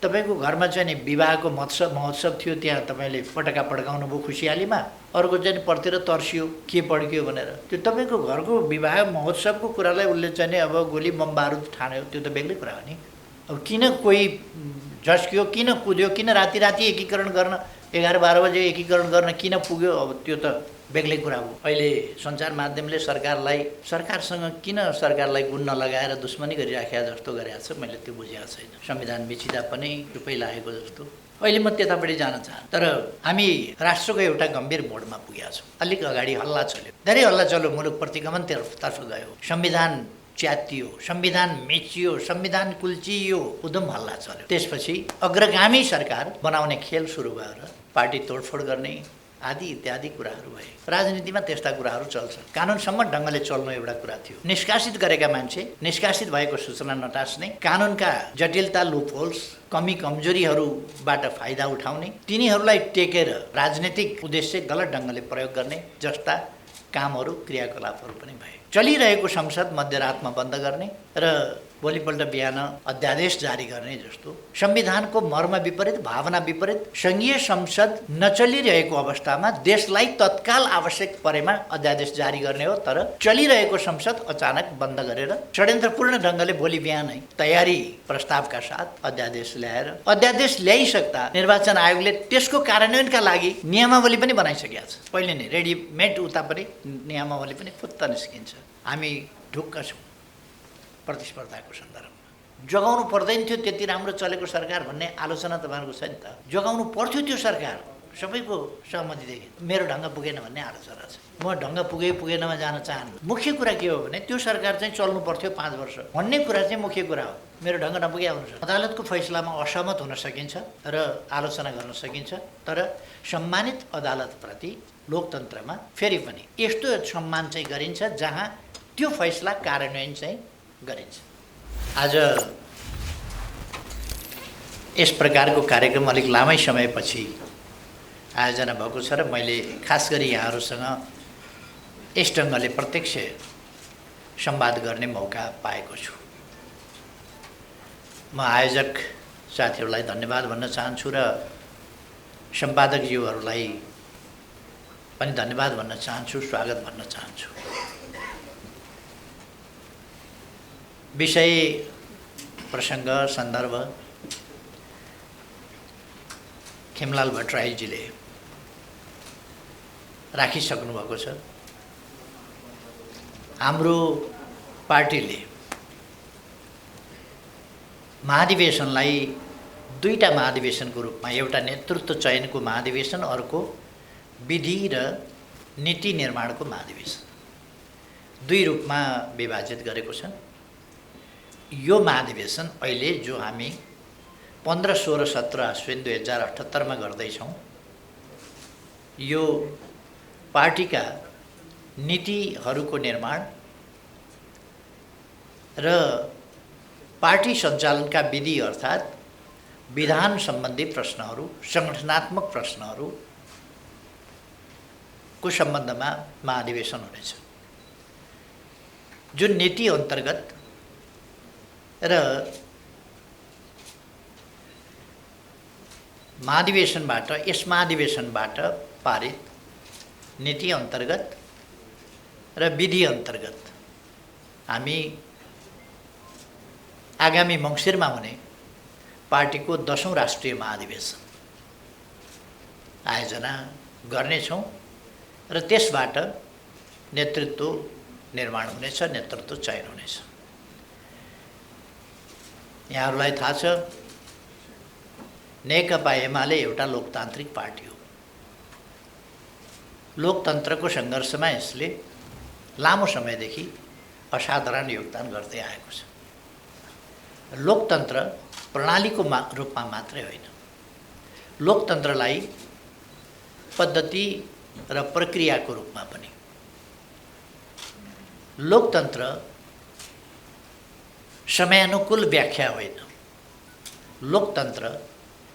तपाईको घरमा चाहिँ नि विवाहको महोत्सव थियो, त्यहाँ तपाईँले पटका पड्काउनु भयो खुसियालीमा, अर्को चाहिँ पर्तिर तर्सियो के पड्कियो भनेर। त्यो तपाईँको घरको विवाह महोत्सवको कुरालाई उसले चाहिँ नि अब गोली बम बारुद ठान्यो, त्यो त बेग्लै कुरा हो नि। अब किन कोही झस्कियो, किन कुद्यो, किन राति राति एकीकरण गर्न 11-12 बजे एकीकरण गर्न किन पुग्यो, अब त्यो त बेग्लै कुरा हो। अहिले सञ्चार माध्यमले सरकारसँग किन सरकारलाई गुण नलगाएर दुश्मनी गरिराखेका जस्तो गरेको छ, मैले त्यो बुझेको छैन। संविधान बिचिदा पनि चुपै लागेको जस्तो। अहिले म त्यतापट्टि जान चाहन्छु, तर हामी राष्ट्रको एउटा गम्भीर मोडमा पुगेका छौँ। अलिक अगाडि हल्ला चल्यो, धेरै हल्ला चल्यो, मुलुक प्रतिगमनतर्फ गयो, संविधान च्यातियो, संविधान मेचियो, संविधान कुल्चियो, उदम हल्ला चल्यो। त्यसपछि अग्रगामी सरकार बनाउने खेल सुरु भएर पार्टी तोडफोड गर्ने आदि इत्यादि कुराहरू भए। राजनीतिमा त्यस्ता कुराहरू चल्छन्। कानुनसम्म ढङ्गले चल्नु एउटा कुरा थियो। निष्कासित गरेका मान्छे, निष्कासित भएको सूचना नटास्ने, कानुनका जटिलता, लुपहोल्स, कमी कमजोरीहरूबाट फाइदा उठाउने, तिनीहरूलाई टेकेर राजनीतिक उद्देश्य गलत ढङ्गले प्रयोग गर्ने जस्ता कामहरू, क्रियाकलापहरू पनि भए। चलिरहेको संसद मध्यरातमा बन्द गर्ने र भोलिपल्ट बिहान अध्यादेश जारी गर्ने जस्तो संविधानको मर्म विपरीत, भावना विपरीत, सङ्घीय संसद नचलिरहेको अवस्थामा देशलाई तत्काल आवश्यक परेमा अध्यादेश जारी गर्ने हो। तर चलिरहेको संसद अचानक बन्द गरेर षड्यन्त्रपूर्ण ढङ्गले भोलि बिहानै तयारी प्रस्तावका साथ अध्यादेश ल्याएर, अध्यादेश ल्याइसक्दा निर्वाचन आयोगले त्यसको कार्यान्वयनका लागि नियमावली पनि बनाइसकेको छ। पहिले नै रेडिमेड उता पनि नियमावली पनि फुत्त निस्किन्छ। हामी ढुक्क छौँ प्रतिस्पर्धाको सन्दर्भमा। जगाउनु पर्दैन थियो त्यति राम्रो चलेको सरकार भन्ने आलोचना तपाईँहरूको छ नि त। जगाउनु पर्थ्यो त्यो सरकार, सबैको सहमतिदेखि। मेरो ढङ्ग पुगेन भन्ने आलोचना छ। म ढङ्ग पुगेनमा जान चाहन्छु। मुख्य कुरा के हो भने त्यो सरकार चाहिँ चल्नु पर्थ्यो 5 वर्ष भन्ने कुरा चाहिँ मुख्य कुरा हो। मेरो ढङ्ग नपुगे आउनु। अदालतको फैसलामा असहमत हुन सकिन्छ र आलोचना गर्न सकिन्छ, तर सम्मानित अदालतप्रति लोकतन्त्रमा फेरि पनि यस्तो सम्मान चाहिँ गरिन्छ जहाँ त्यो फैसला कार्यान्वयन चाहिँ गरिन्छ। आज यस प्रकारको कार्यक्रम अलिक लामै समयपछि आयोजना भएको छ र मैले खास गरी यहाँहरूसँग यस ढङ्गले प्रत्यक्ष संवाद गर्ने मौका पाएको छु। म आयोजक साथीहरूलाई धन्यवाद भन्न चाहन्छु र सम्पादकज्यूहरूलाई पनि धन्यवाद भन्न चाहन्छु, स्वागत भन्न चाहन्छु। विषय, प्रसङ्ग, सन्दर्भ खेमलाल भट्टराईजीले राखिसक्नु भएको छ। हाम्रो पार्टीले महाधिवेशनलाई दुईटा महाधिवेशनको रूपमा, एउटा नेतृत्व चयनको महाधिवेशन, अर्को विधि र नीति निर्माणको महाधिवेशन, दुई रूपमा विभाजित गरेको छ। यो महाधिवेशन अहिले जो हामी 15, 16, 17 अश्विन 2078 मा गर्दैछौँ, यो पार्टीका नीतिहरूको निर्माण र पार्टी सञ्चालनका विधि अर्थात् विधान सम्बन्धी प्रश्नहरू, सङ्गठनात्मक प्रश्नहरूको सम्बन्धमा महाधिवेशन हुनेछ। जुन नीति अन्तर्गत र महाधिवेशनबाट, यस महाधिवेशनबाट पारित नीति अन्तर्गत र विधि अन्तर्गत हामी आगामी मङ्सिरमा हुने पार्टीको 10औं राष्ट्रिय महाधिवेशन आयोजना गर्नेछौँ र त्यसबाट नेतृत्व निर्माण हुनेछ, नेतृत्व चयन हुनेछ। यहाँहरूलाई थाहा छ, नेकपा एमाले एउटा लोकतान्त्रिक पार्टी हो। लोकतन्त्रको सङ्घर्षमा यसले लामो समयदेखि असाधारण योगदान गर्दै आएको छ। लोकतन्त्र प्रणालीको रूपमा मात्रै होइन, लोकतन्त्रलाई पद्धति र प्रक्रियाको रूपमा पनि। लोकतन्त्र समयानुकूल व्याख्या होइन, लोकतन्त्र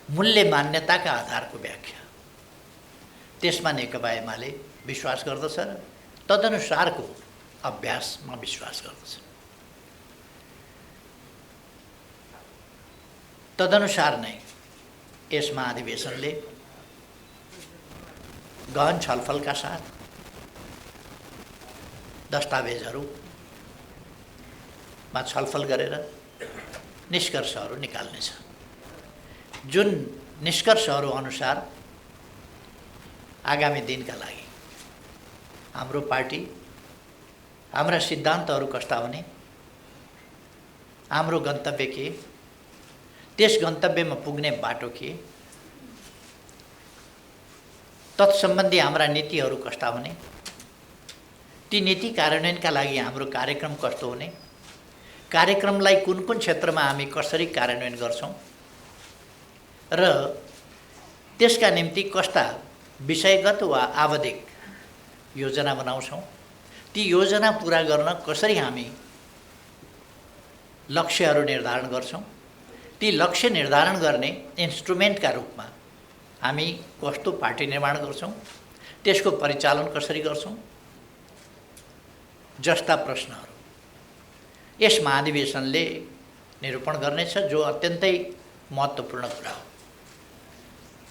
मूल्य मान्यताका आधारको व्याख्या। त्यसमा नेकपा एमाले विश्वास गर्दछ र तदनुसारको अभ्यासमा विश्वास गर्दछ। तदनुसार नै यस महाधिवेशनले गहन छलफलका साथ दस्तावेजहरूमा छलफल गरेर निष्कर्षहरू निकाल्नेछ। जुन निष्कर्षहरू अनुसार आगामी दिनका लागि हाम्रो पार्टी, हाम्रा सिद्धान्तहरू कस्ता हुने, हाम्रो गन्तव्य के, त्यस गन्तव्यमा पुग्ने बाटो के, तत्सम्बन्धी हाम्रा नीतिहरू कस्ता हुने, ती नीति कार्यान्वयनका लागि हाम्रो कार्यक्रम कस्तो हुने, कार्यक्रमलाई कुन कुन क्षेत्रमा हामी कसरी कार्यान्वयन गर्छौं र त्यसका निम्ति कस्ता विषयगत वा आवधिक योजना बनाउँछौं, ती योजना पूरा गर्न कसरी हामी लक्ष्यहरू निर्धारण गर्छौं, ती लक्ष्य निर्धारण गर्ने इन्स्ट्रुमेन्टका रूपमा हामी कस्तो पार्टी निर्माण गर्छौं, त्यसको परिचालन कसरी गर्छौं जस्ता प्रश्नहरू यस महाधिवेशनले निरूपण गर्नेछ, जो अत्यन्तै महत्त्वपूर्ण कुरा हो।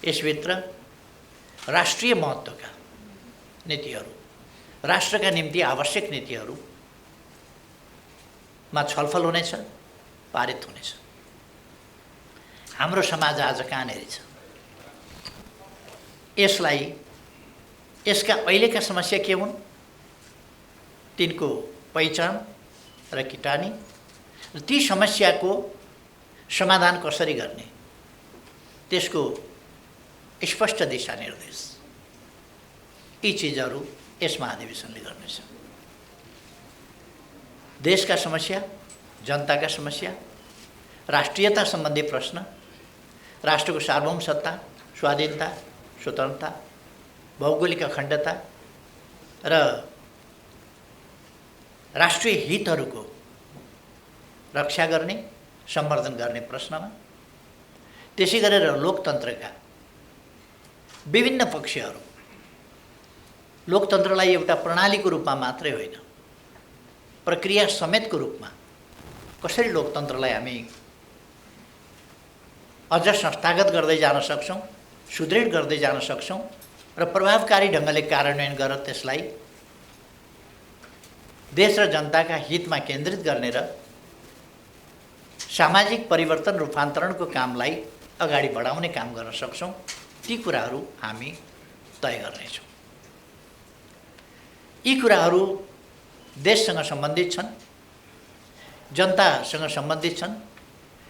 यसभित्र राष्ट्रिय महत्त्वका नीतिहरू, राष्ट्रका निम्ति आवश्यक नीतिहरूमा छलफल हुनेछ, पारित हुनेछ। हाम्रो समाज आज कहाँनेरि छ, यसका अहिलेका समस्या के हुन्, तिनको पहिचान र किटानी र ती समस्याको समाधान कसरी गर्ने, त्यसको स्पष्ट दिशानिर्देश यी चिजहरू यस महाधिवेशनले गर्नेछ। देशका समस्या, जनताका समस्या, राष्ट्रियता सम्बन्धी प्रश्न, राष्ट्रको सार्वभौम सत्ता, स्वाधीनता, स्वतन्त्रता, भौगोलिक अखण्डता र राष्ट्रिय हितहरूको रक्षा गर्ने, सम्वर्धन गर्ने प्रश्नमा, त्यसै गरेर लोकतन्त्रका विभिन्न पक्षहरू, लोकतन्त्रलाई एउटा प्रणालीको रूपमा मात्रै होइन, प्रक्रिया समेतको रूपमा कसरी लोकतन्त्रलाई हामी अझ संस्थागत गर्दै जान सक्छौं, सुदृढ गर्दै जान सक्छौं र प्रभावकारी ढङ्गले कार्यान्वयन गरेर त्यसलाई देश र जनताका हितमा केन्द्रित गर्ने र सामाजिक परिवर्तन रूपान्तरणको कामलाई अगाडि बढाउने काम गर्न सक्छौं, ती कुराहरू हामी तय गर्नेछौँ। यी कुराहरू देशसँग सम्बन्धित छन्, जनतासँग सम्बन्धित छन्,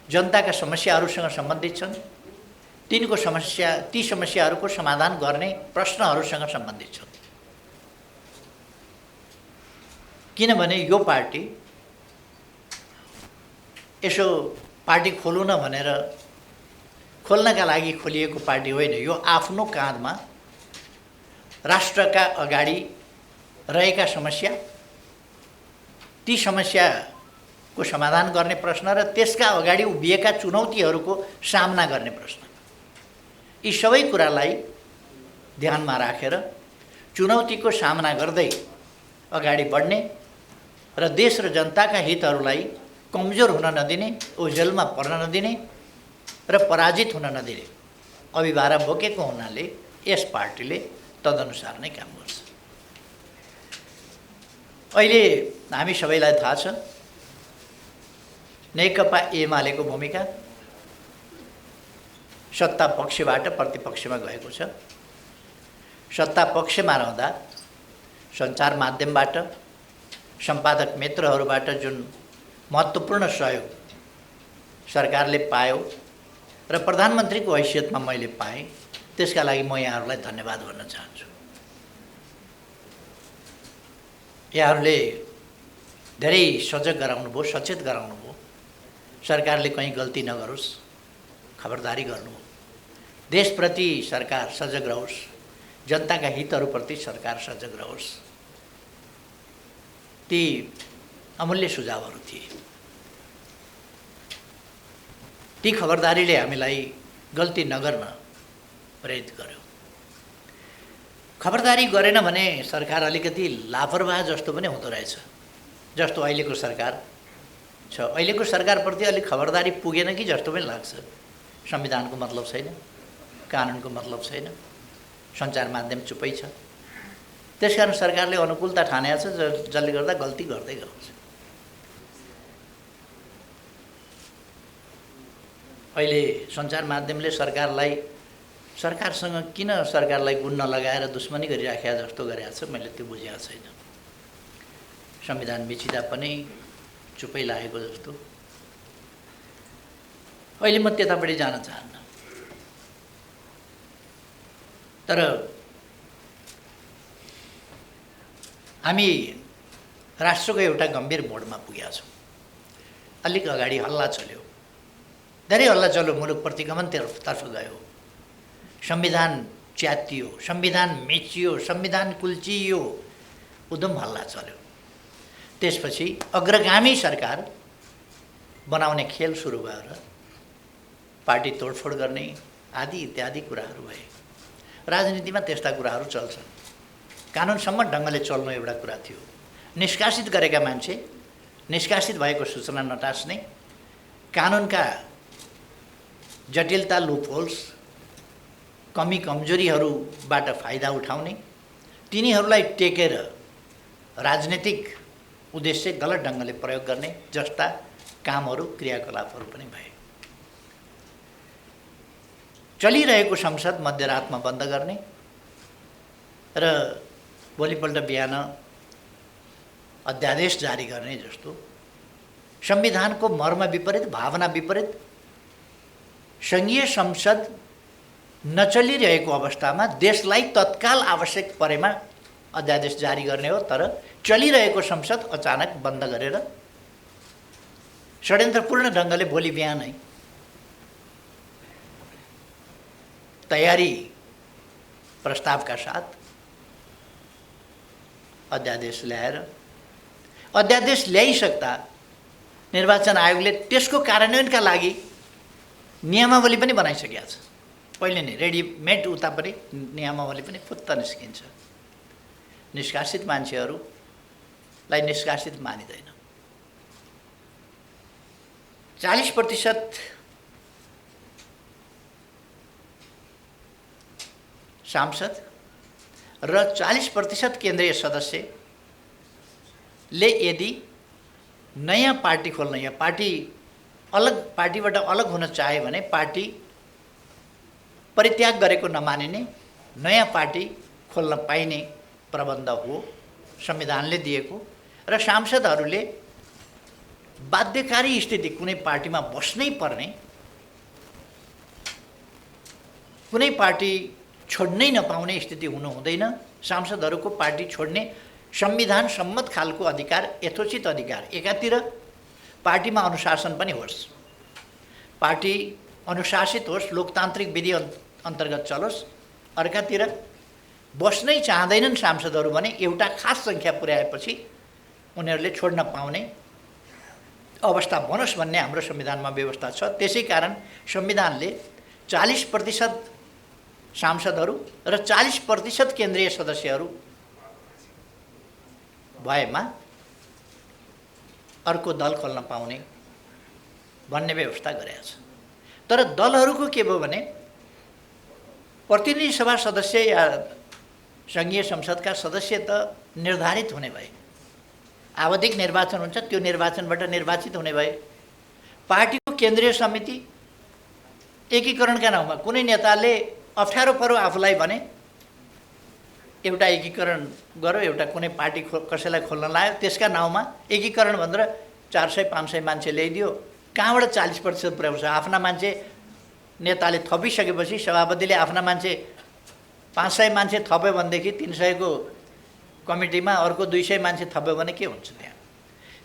जनताका समस्याहरूसँग सम्बन्धित छन्, ती समस्याहरूको समाधान गर्ने प्रश्नहरूसँग सम्बन्धित छन्। किनभने यो पार्टी यसो पार्टी खोलौँ न भनेर खोल्नका लागि खोलिएको पार्टी होइन। यो आफ्नो काँधमा राष्ट्रका अगाडि रहेका समस्या, ती समस्याको समाधान गर्ने प्रश्न र त्यसका अगाडि उभिएका चुनौतीहरूको सामना गर्ने प्रश्न, यी सबै कुरालाई ध्यानमा राखेर चुनौतीको सामना गर्दै अगाडि बढ्ने र देश र जनताका हितहरूलाई कमजोर हुन नदिने, ओझेलमा पर्न नदिने र पराजित हुन नदिने अभिभारा बोकेको हुनाले यस पार्टीले तदनुसार नै काम गर्छ। अहिले हामी सबैलाई थाहा छ नेकपा एमालेको भूमिका सत्ता पक्षबाट प्रतिपक्षमा गएको छ। सत्ता पक्षमा रहँदा सञ्चार माध्यमबाट, सम्पादक मित्रहरूबाट जुन महत्त्वपूर्ण सहयोग सरकारले पायो र प्रधानमन्त्रीको हैसियतमा मैले पाएँ, त्यसका लागि म यहाँहरूलाई धन्यवाद भन्न चाहन्छु। यहाँहरूले धेरै सजग गराउनुभयो, सचेत गराउनुभयो, सरकारले कहीँ गल्ती नगरोस्, खबरदारी गर्नुभयो। देशप्रति सरकार सजग रहोस्, जनताका हितहरूप्रति सरकार सजग रहोस्, ती अमूल्य सुझावहरू थिए। ती खबरदारीले हामीलाई गल्ती नगर्न प्रेरित गर्यो। खबरदारी गरेन भने सरकार अलिकति लापरवाह जस्तो पनि हुँदो रहेछ, जस्तो अहिलेको सरकार छ। अहिलेको सरकारप्रति अलिक खबरदारी पुगेन कि जस्तो पनि लाग्छ। संविधानको मतलब छैन, कानुनको मतलब छैन, सञ्चार माध्यम चुपै छ। त्यसकारण सरकारले अनुकूलता ठानेको छ, जसले गर्दा गल्ती गर्दै गएको छ। अहिले सञ्चार माध्यमले सरकारसँग किन सरकारलाई गुण नलगाएर दुश्मनी गरिराखेका जस्तो गरेको छ, मैले त्यो बुझेको छैन। संविधान मिचिँदा पनि चुपै लागेको जस्तो। अहिले म त्यतापट्टि जान चाहन्न, तर हामी राष्ट्रको एउटा गम्भीर मोडमा पुगेका छौँ। अलिक अगाडि हल्ला चल्यो, धेरै हल्ला चल्यो, मुलुक प्रतिगमनतर्फ गयो, संविधान च्यातियो, संविधान मिचियो, संविधान कुल्चियो, उदम हल्ला चल्यो। त्यसपछि अग्रगामी सरकार बनाउने खेल सुरु भएर पार्टी तोडफोड गर्ने आदि इत्यादि कुराहरू भए। राजनीतिमा त्यस्ता कुराहरू चल्छन्। कानुनसम्म ढङ्गले चल्नु एउटा कुरा थियो। निष्कासित गरेका मान्छे, निष्कासित भएको सूचना नटास्ने, कानुनका जटिलता, लुपहोल्स, कमी कमजोरीहरूबाट फाइदा उठाउने, तिनीहरूलाई टेकेर राजनीतिक उद्देश्य गलत ढङ्गले प्रयोग गर्ने जस्ता कामहरू, क्रियाकलापहरू पनि भए। चलिरहेको संसद मध्यरातमा बन्द गर्ने र भोलिपल्ट बिहान अध्यादेश जारी गर्ने जस्तो संविधानको मर्म विपरीत, भावना विपरीत, सङ्घीय संसद नचलिरहेको अवस्थामा देशलाई तत्काल आवश्यक परेमा अध्यादेश जारी गर्ने हो। तर चलिरहेको संसद अचानक बन्द गरेर षड्यन्त्रपूर्ण ढङ्गले भोलि बिहानै तयारी प्रस्तावका साथ अध्यादेश ल्याएर, अध्यादेश ल्याइसक्दा निर्वाचन आयोगले त्यसको कार्यान्वयनका लागि नियमावली पनि बनाइसकेको छ। पहिले नै रेडिमेड उता पनि नियमावली पनि फुत्त निस्किन्छ। निष्कासित मान्छेहरूलाई निष्कासित मानिँदैन। 40% सांसद र 40% केन्द्रीय सदस्यले यदि नयाँ पार्टी खोल्न या पार्टीबाट अलग हुन चाहे भने पार्टी परित्याग गरेको नमानिने नयाँ पार्टी खोल्न पाइने प्रबन्ध हो संविधानले दिएको। र सांसदहरूले बाध्यकारी स्थिति, कुनै पार्टीमा बस्नै पर्ने, कुनै पार्टी छोड्नै नपाउने स्थिति हुनु हुँदैन। सांसदहरूको पार्टी छोड्ने संविधान सम्मत खालको अधिकार, यथोचित अधिकार। एकातिर पार्टीमा अनुशासन पनि होस्, पार्टी अनुशासित होस्, लोकतान्त्रिक विधि अन्तर्गत चलोस्। अर्कातिर बस्नै चाहँदैनन् सांसदहरू भने एउटा खास सङ्ख्या पुर्याएपछि उनीहरूले छोड्न पाउने अवस्था बनोस् भन्ने हाम्रो संविधानमा व्यवस्था छ। त्यसै कारण संविधानले 40% सांसदहरू र 40% केन्द्रीय सदस्यहरू भएमा अर्को दल खोल्न पाउने भन्ने व्यवस्था गरेको छ। तर दलहरूको के भयो भने प्रतिनिधि सभा सदस्य या सङ्घीय संसदका सदस्य त निर्धारित हुने भए, आवधिक निर्वाचन हुन्छ, त्यो निर्वाचनबाट निर्वाचित हुने भए। पार्टीको केन्द्रीय समिति एकीकरणका नाउँमा कुनै नेताले अप्ठ्यारो पर्यो आफूलाई भने एउटा एकीकरण गर्यो, एउटा कुनै पार्टी कसैलाई खोल्न लाग्यो, त्यसका नाउँमा एकीकरण भनेर 400-500 मान्छे ल्याइदियो। कहाँबाट 40% पुर्याउँछ? आफ्ना मान्छे नेताले थपिसकेपछि सभापतिले आफ्ना मान्छे 500 मान्छे थप्यो भनेदेखि 300 को कमिटीमा अर्को 200 मान्छे थप्यो भने के हुन्छ त्यहाँ?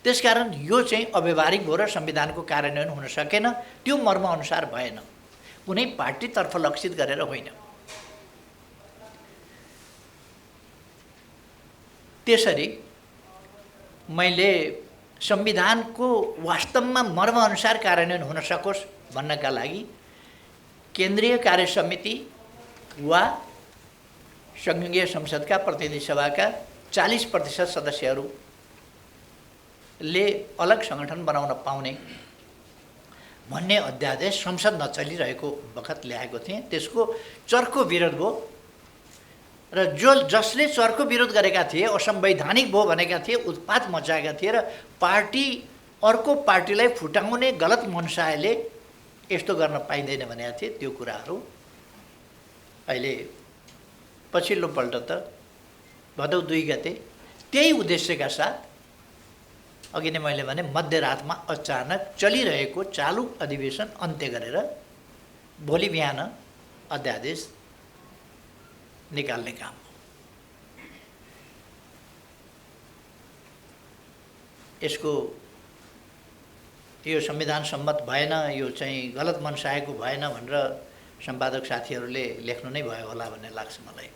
त्यसकारण यो चाहिँ अव्यवहारिक भयो र संविधानको कार्यान्वयन हुन सकेन। त्यो मर्मअनुसार भएन, कुनै पार्टीतर्फ लक्षित गरेर होइन। त्यसरी मैले संविधानको वास्तवमा मर्मअनुसार कार्यान्वयन हुन सकोस् भन्नका लागि केन्द्रीय कार्य समिति वा सङ्घीय संसदका प्रतिनिधि सभाका 40% सदस्यहरूले अलग सङ्गठन बनाउन पाउने भन्ने अध्यादेश संसद नचलिरहेको बखत ल्याएको थिएँ। त्यसको चर्को विरोध भयो र जसले चर्को विरोध गरेका थिए, असंवैधानिक भयो भनेका थिए, उत्पात मचाएका थिए र पार्टी अर्को पार्टीलाई फुटाउने गलत मनसायले यस्तो गर्न पाइँदैन भनेका थिए, त्यो कुराहरू अहिले पछिल्लोपल्ट त भदौ 2 गते त्यही उद्देश्यका साथ, अघि नै मैले भने मध्यरातमा अचानक चलिरहेको चालु अधिवेशन अन्त्य गरेर भोलि बिहान अध्यादेश निकाल्ने काम हो। यसको यो संविधान सम्मत भएन, यो चाहिँ गलत मनसायको भएन भनेर सम्पादक साथीहरूले लेख्नु नै भयो होला भन्ने लाग्छ मलाई।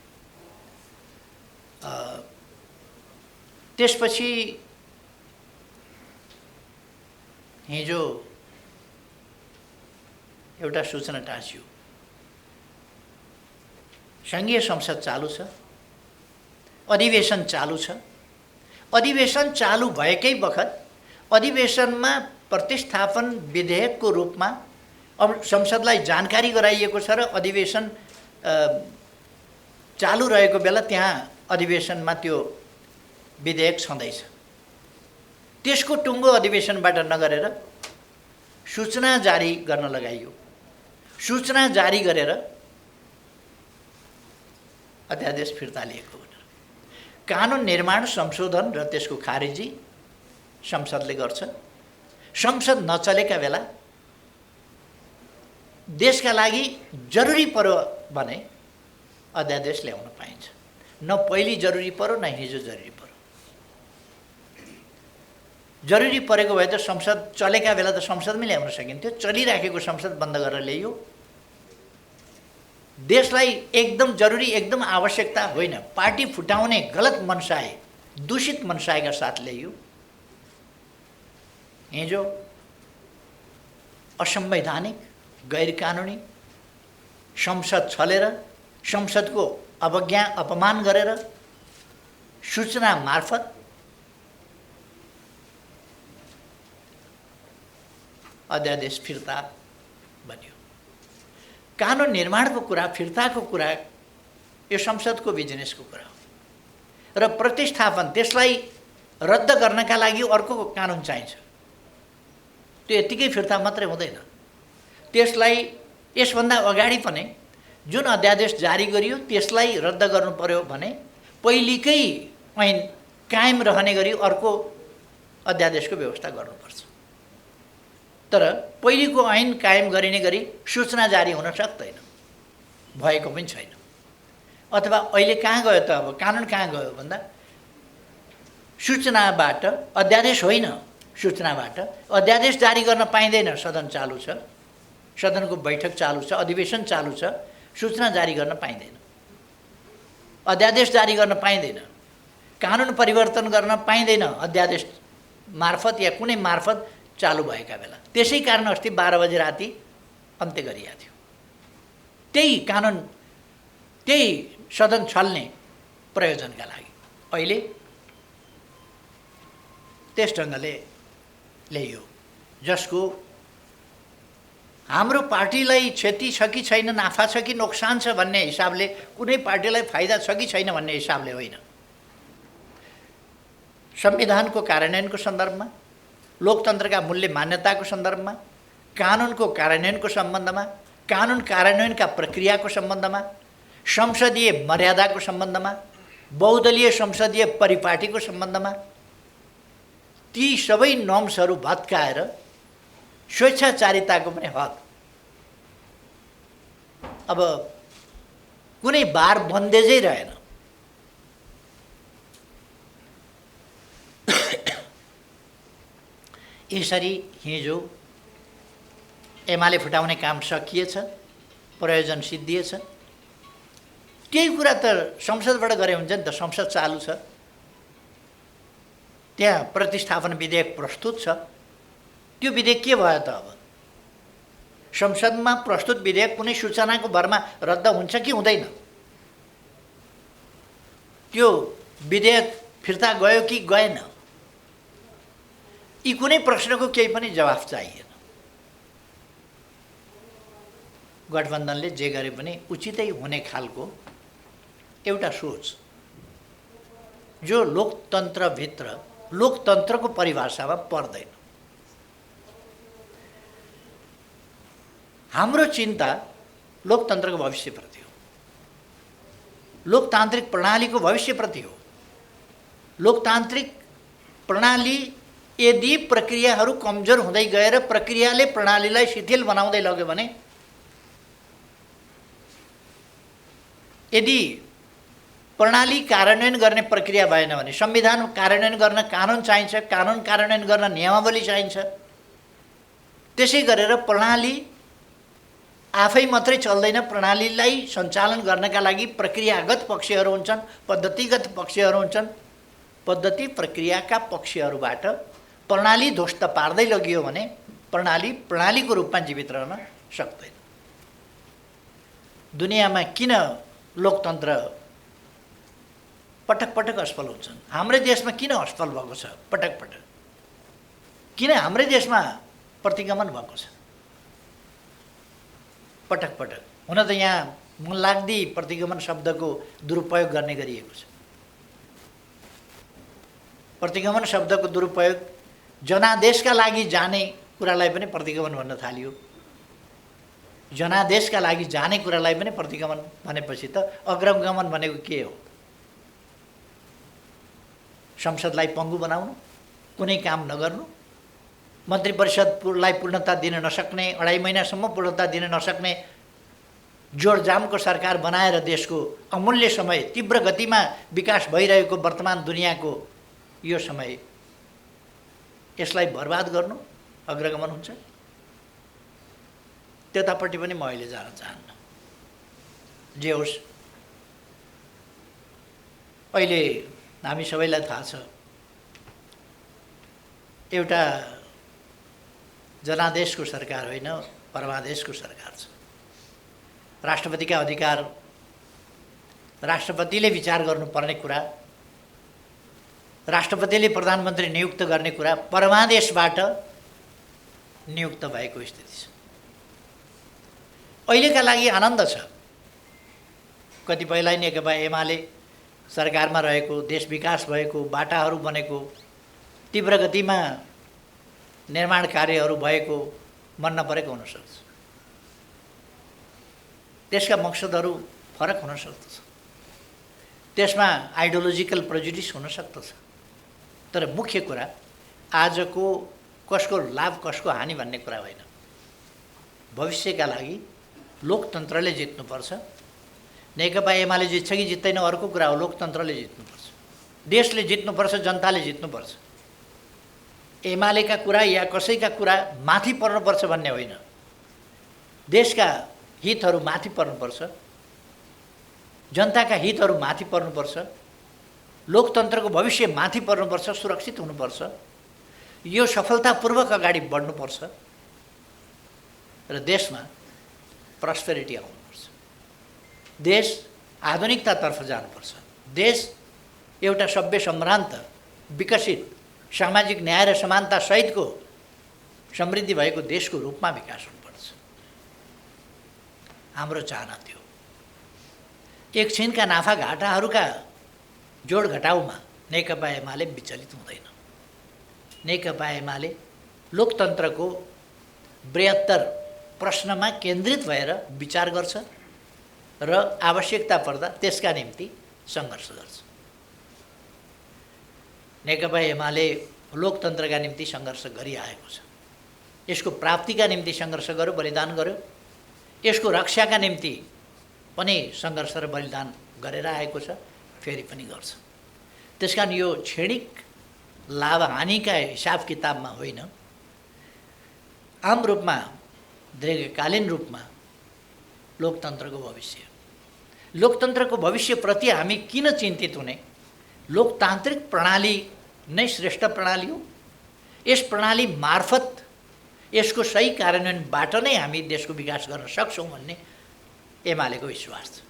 त्यसपछि हिजो एउटा सूचना टाँसियो। सङ्घीय संसद चालु छ, अधिवेशन चालु छ। अधिवेशन चालु भएकै बखत अधिवेशनमा प्रतिस्थापन विधेयकको रूपमा अब संसदलाई जानकारी गराइएको छ र अधिवेशन चालु रहेको बेला त्यहाँ अधिवेशनमा त्यो विधेयक छँदैछ। त्यसको टुङ्गो अधिवेशनबाट नगरेर सूचना जारी गर्न लगाइयो। सूचना जारी गरेर अध्यादेश फिर्ता लिएको भनेर। कानुन निर्माण, संशोधन र त्यसको खारेजी संसदले गर्छ। संसद नचलेका बेला देशका लागि जरुरी पर्यो भने अध्यादेश ल्याउन पाइन्छ। न पहिले जरुरी पर्यो, न हिजो जरुरी पर्यो। जरुरी परेको भए त संसद चलेका बेला त संसदमै ल्याउन सकिन्थ्यो। चलिराखेको संसद बन्द गरेर ल्याइयो। देशलाई एकदम जरुरी, एकदम आवश्यकता होइन, पार्टी फुटाउने गलत मनसाय, दूषित मनसायका साथ ल्याइयो। हिजो असंवैधानिक, गैर कानुनी, संसद छलेर, संसदको अवज्ञा अपमान गरेर सूचना मार्फत अध्यादेश फिर्ता बन्यो। कानुन निर्माणको कुरा, फिर्ताको कुरा यो संसदको बिजनेसको कुरा हो र प्रतिस्थापन, त्यसलाई रद्द गर्नका लागि अर्को कानुन चाहिन्छ। त्यो यतिकै फिर्ता मात्रै हुँदैन। त्यसलाई यसभन्दा अगाडि पनि जुन अध्यादेश जारी गरियो त्यसलाई रद्द गर्नु पर्यो भने पहिलेकै ऐन कायम रहने गरी अर्को अध्यादेशको व्यवस्था गर्नुपर्छ। तर पहिलेको ऐन कायम गरिने गरी सूचना जारी हुन सक्दैन, भएको पनि छैन। अथवा अहिले कहाँ गयो त, अब कानुन कहाँ गयो भन्दा सूचनाबाट, अध्यादेश होइन, सूचनाबाट अध्यादेश जारी गर्न पाइँदैन। सदन चालु छ, सदनको बैठक चालु छ, अधिवेशन चालु छ, सूचना जारी गर्न पाइँदैन, अध्यादेश जारी गर्न पाइँदैन, कानुन परिवर्तन गर्न पाइँदैन अध्यादेश मार्फत या कुनै मार्फत चालु भएका बेला। त्यसै कारण अस्ति 12 बजे राति अन्त्य गरिएको थियो। त्यही कानुन, त्यही सदन छल्ने प्रयोजनका लागि अहिले त्यस ढङ्गले ल्याइयो, जसको हाम्रो पार्टीलाई क्षति छ कि छैन, नाफा छ कि नोक्सान छ भन्ने हिसाबले, कुनै पार्टीलाई फाइदा छ कि छैन भन्ने हिसाबले होइन। संविधानको कार्यान्वयनको सन्दर्भमा, लोकतन्त्रका मूल्य मान्यताको सन्दर्भमा, कानुनको कार्यान्वयनको सम्बन्धमा, कानुन कार्यान्वयनका प्रक्रियाको सम्बन्धमा, संसदीय मर्यादाको सम्बन्धमा, बहुदलीय संसदीय परिपाटीको सम्बन्धमा ती सबै नर्म्सहरू भत्काएर स्वेच्छाचारिताको पनि हक, अब कुनै बार बन्देजै रहेन। यसरी हिजो एमाले फुटाउने काम सकिएछ, प्रयोजन सिद्धिएछ। त्यही कुरा त संसदबाट गरे हुन्छ नि त। संसद चालु छ, त्यहाँ प्रतिस्थापन विधेयक प्रस्तुत छ। त्यो विधेयक के भयो त? अब संसदमा प्रस्तुत विधेयक कुनै सूचनाको भरमा रद्द हुन्छ कि हुँदैन? त्यो विधेयक फिर्ता गयो कि गएन? यी कुनै प्रश्नको केही पनि जवाफ चाहिएन। गठबन्धनले जे गरे पनि उचितै हुने खालको एउटा सोच जो लोकतन्त्रभित्र लोकतन्त्रको परिभाषामा पर्दैन। हाम्रो चिन्ता लोकतन्त्रको भविष्यप्रति हो, लोकतान्त्रिक प्रणालीको भविष्यप्रति हो। लोकतान्त्रिक प्रणाली यदि प्रक्रियाहरू कमजोर हुँदै गएर प्रक्रियाले प्रणालीलाई शिथिल बनाउँदै लग्यो भने, यदि प्रणाली कार्यान्वयन गर्ने प्रक्रिया भएन भने, संविधान कार्यान्वयन गर्न कानुन चाहिन्छ, कानुन कार्यान्वयन गर्न नियमावली चाहिन्छ, त्यसै गरेर प्रणाली आफै मात्रै चल्दैन। प्रणालीलाई सञ्चालन गर्नका लागि प्रक्रियागत पक्षहरू हुन्छन्, पद्धतिगत पक्षहरू हुन्छन्। पद्धति प्रक्रियाका पक्षहरूबाट प्रणाली ध्वस्त पार्दै लगियो भने प्रणाली प्रणालीको रूपमा जीवित रहन सक्दैन। दुनियाँमा किन लोकतन्त्र पटक पटक असफल हुन्छन्? हाम्रै देशमा किन असफल भएको छ पटक पटक? किन हाम्रै देशमा प्रतिगमन भएको छ पटक पटक? हुन त यहाँ मनलाग्दी प्रतिगमन शब्दको दुरुपयोग गर्ने गरिएको छ। प्रतिगमन शब्दको दुरुपयोग जनादेशका लागि जाने कुरालाई पनि प्रतिगमन भन्न थालियो। जनादेशका लागि जाने कुरालाई पनि प्रतिगमन भनेपछि त अग्रगमन भनेको के हो? संसदलाई पङ्गु बनाउनु, कुनै काम नगर्नु, मन्त्री परिषदलाई पूर्णता दिन नसक्ने, 2.5 महिनासम्म पूर्णता दिन नसक्ने जोडजामको सरकार बनाएर देशको अमूल्य समय, तीव्र गतिमा विकास भइरहेको वर्तमान दुनियाँको यो समय, यसलाई बर्बाद गर्नु अग्रगमन हुन्छ। त्यतापट्टि पनि म अहिले जान चाहन्न। जे होस्, अहिले हामी सबैलाई थाहा छ, एउटा जनादेशको सरकार होइन, परमादेशको सरकार छ। राष्ट्रपतिका अधिकार राष्ट्रपतिले विचार गर्नुपर्ने कुरा, राष्ट्रपतिले प्रधानमन्त्री नियुक्त गर्ने कुरा परमादेशबाट नियुक्त भएको स्थिति छ। अहिलेका लागि आनन्द छ। कतिपयलाई नेकपा एमाले सरकारमा रहेको, देश विकास भएको, बाटाहरू बनेको, तीव्र गतिमा निर्माण कार्यहरू भएको मन नपरेको हुनसक्छ। त्यसका मकसदहरू फरक हुन सक्दछ, त्यसमा आइडियोलोजिकल प्रेजुडिस हुन सक्दछ। तर मुख्य कुरा आजको कसको लाभ कसको हानि भन्ने कुरा होइन। भविष्यका लागि लोकतन्त्रले जित्नुपर्छ। नेकपा एमाले जित्छ कि जित्दैन अर्को कुरा हो, लोकतन्त्रले जित्नुपर्छ, देशले जित्नुपर्छ, जनताले जित्नुपर्छ। एमालेका कुरा या कसैका कुरा माथि पर्नुपर्छ भन्ने होइन। देशका हितहरू माथि पर्नुपर्छ, जनताका हितहरू माथि पर्नुपर्छ, लोकतन्त्रको भविष्य माथि पर्नुपर्छ, सुरक्षित हुनुपर्छ। यो सफलतापूर्वक अगाडि बढ्नुपर्छ र देशमा प्रस्पेरिटी आउनुपर्छ। देश आधुनिकतातर्फ जानुपर्छ। देश एउटा सभ्य सम्भ्रान्त, विकसित, सामाजिक न्याय र समानता सहितको समृद्धि भएको देशको रूपमा विकास हुनुपर्छ। हाम्रो चाहना थियो। एकछिनका नाफा घाटाहरूका जोड घटाउमा नेकपा एमाले विचलित हुँदैन। नेकपा एमाले लोकतन्त्रको बृहत्तर प्रश्नमा केन्द्रित भएर विचार गर्छ र आवश्यकता पर्दा त्यसका निम्ति सङ्घर्ष गर्छ। नेकपा एमाले लोकतन्त्रका निम्ति सङ्घर्ष गरिआएको छ। यसको प्राप्तिका निम्ति सङ्घर्ष गर्यो, बलिदान गर्यो। यसको रक्षाका निम्ति पनि सङ्घर्ष र बलिदान गरेर आएको छ, फेरि पनि गर्छ। त्यसकारण यो क्षणिक लाभ हानिका हिसाब किताबमा होइन, आम रूपमा दीर्घकालीन रूपमा लोकतन्त्रको भविष्य, लोकतन्त्रको भविष्यप्रति हामी किन चिन्तित हुने? लोकतान्त्रिक प्रणाली नै श्रेष्ठ प्रणाली हो। यस प्रणाली मार्फत, यसको सही कार्यान्वयनबाट नै हामी देशको विकास गर्न सक्छौँ भन्ने एमालेको विश्वास छ।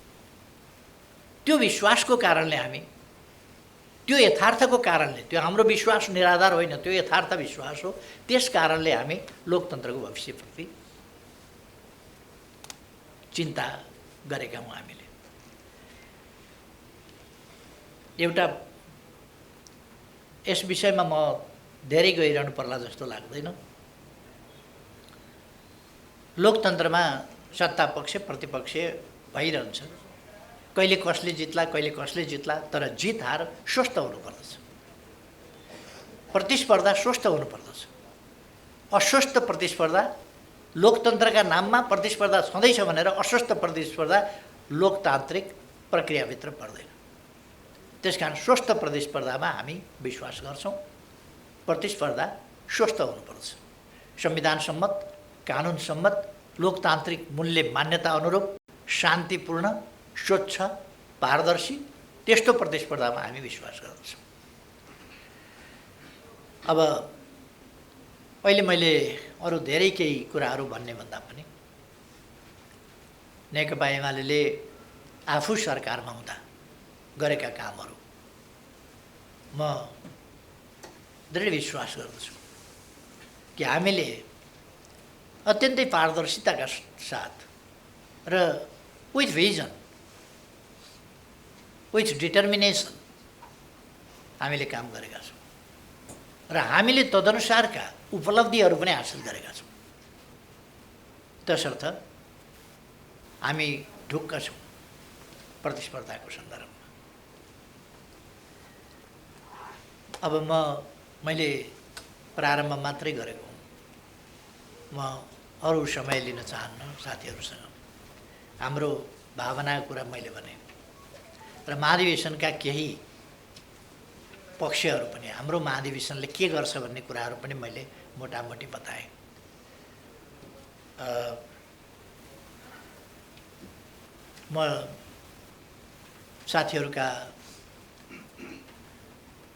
त्यो विश्वासको कारणले हामी, त्यो यथार्थको कारणले, त्यो हाम्रो विश्वास निराधार होइन, त्यो यथार्थ विश्वास हो, त्यस कारणले हामी लोकतन्त्रको भविष्यप्रति चिन्ता गरेका हौँ हामीले। एउटा यस विषयमा म धेरै गइरहनु पर्ला जस्तो लाग्दैन। लोकतन्त्रमा सत्ता पक्ष प्रतिपक्ष भइरहन्छ, कहिले कसले जित्ला कहिले कसले जित्ला, तर जित हार स्वस्थ हुनुपर्दछ, प्रतिस्पर्धा स्वस्थ हुनुपर्दछ। अस्वस्थ प्रतिस्पर्धा, लोकतन्त्रका नाममा प्रतिस्पर्धा छँदैछ भनेर अस्वस्थ प्रतिस्पर्धा लोकतान्त्रिक प्रक्रियाभित्र पर्दैन। त्यसकारण स्वस्थ प्रतिस्पर्धामा हामी विश्वास गर्छौँ। प्रतिस्पर्धा स्वस्थ हुनुपर्छ, संविधान सम्मत, कानुन सम्मत, लोकतान्त्रिक मूल्य मान्यता अनुरूप, शान्तिपूर्ण, स्वच्छ, पारदर्शी, त्यस्तो प्रतिस्पर्धामा हामी विश्वास गर्दछौँ। अब अहिले मैले अरू धेरै केही कुराहरू भन्ने भन्दा पनि नेकपा एमाले आफू सरकारमा हुँदा गरेका कामहरू म दृढ विश्वास गर्दछु कि हामीले अत्यन्तै पारदर्शिताका साथ र विथ भिजन, विथ डिटर्मिनेसन हामीले काम गरेका छौँ र हामीले तदनुसारका उपलब्धिहरू पनि हासिल गरेका छौँ। तसर्थ हामी ढुक्क छौँ प्रतिस्पर्धाको सन्दर्भमा। अब मैले प्रारम्भ मात्रै गरेको हुँ, म अरू समय लिन चाहन्न साथीहरूसँग। हाम्रो भावनाको कुरा मैले भने र महाधिवेशनका केही पक्षहरू पनि, हाम्रो महाधिवेशनले के गर्छ भन्ने कुराहरू पनि मैले मोटामोटी बताएँ। म साथीहरूका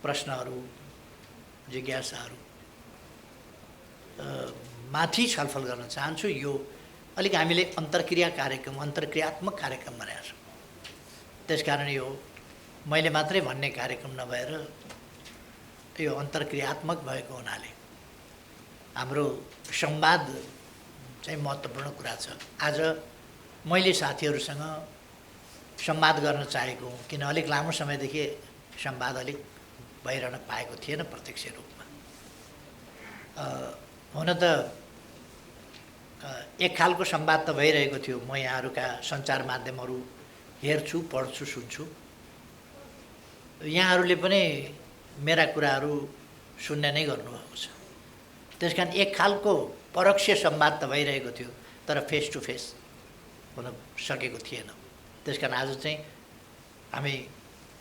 प्रश्नहरू, जिज्ञासाहरू माथि छलफल गर्न चाहन्छु। यो अलिक हामीले अन्तर्क्रियात्मक कार्यक्रम बनाएका छौँ। त्यसकारण यो मैले मात्रै भन्ने कार्यक्रम नभएर यो अन्तर्क्रियात्मक भएको हुनाले हाम्रो संवाद चाहिँ महत्त्वपूर्ण कुरा छ। आज मैले साथीहरूसँग संवाद गर्न चाहेको हुँ, किन अलिक लामो समयदेखि संवाद अलिक भइरहन पाएको थिएन प्रत्यक्ष रूपमा। हुन त एक खालको संवाद त भइरहेको थियो। म यहाँहरूका सञ्चार माध्यमहरू हेर्छु, पढ्छु, सुन्छु। यहाँहरूले पनि मेरा कुराहरू सुन्ने नै गर्नुभएको छ। त्यसकारण एक खालको परोक्ष संवाद त भइरहेको थियो, तर फेस टु फेस हुन सकेको थिएन। त्यसकारण आज चाहिँ हामी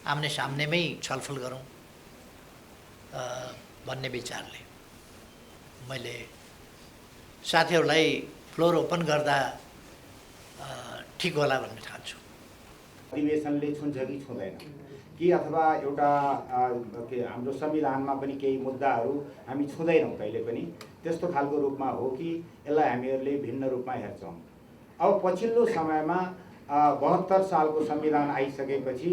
आम्ने सामनेमै छलफल गरौँ भन्ने विचारले मैले साथीहरूलाई फ्लोर ओपन गर्दा ठिक होला भन्ने ठान्छु। अधिवेशनले छुन्छ कि छुँदैन कि अथवा एउटा हाम्रो संविधानमा पनि केही मुद्दाहरू हामी छुँदैनौँ कहिले पनि, त्यस्तो खालको रूपमा हो कि यसलाई हामीहरूले भिन्न रूपमा हेर्छौँ। अब पछिल्लो समयमा 72 सालको संविधान आइसकेपछि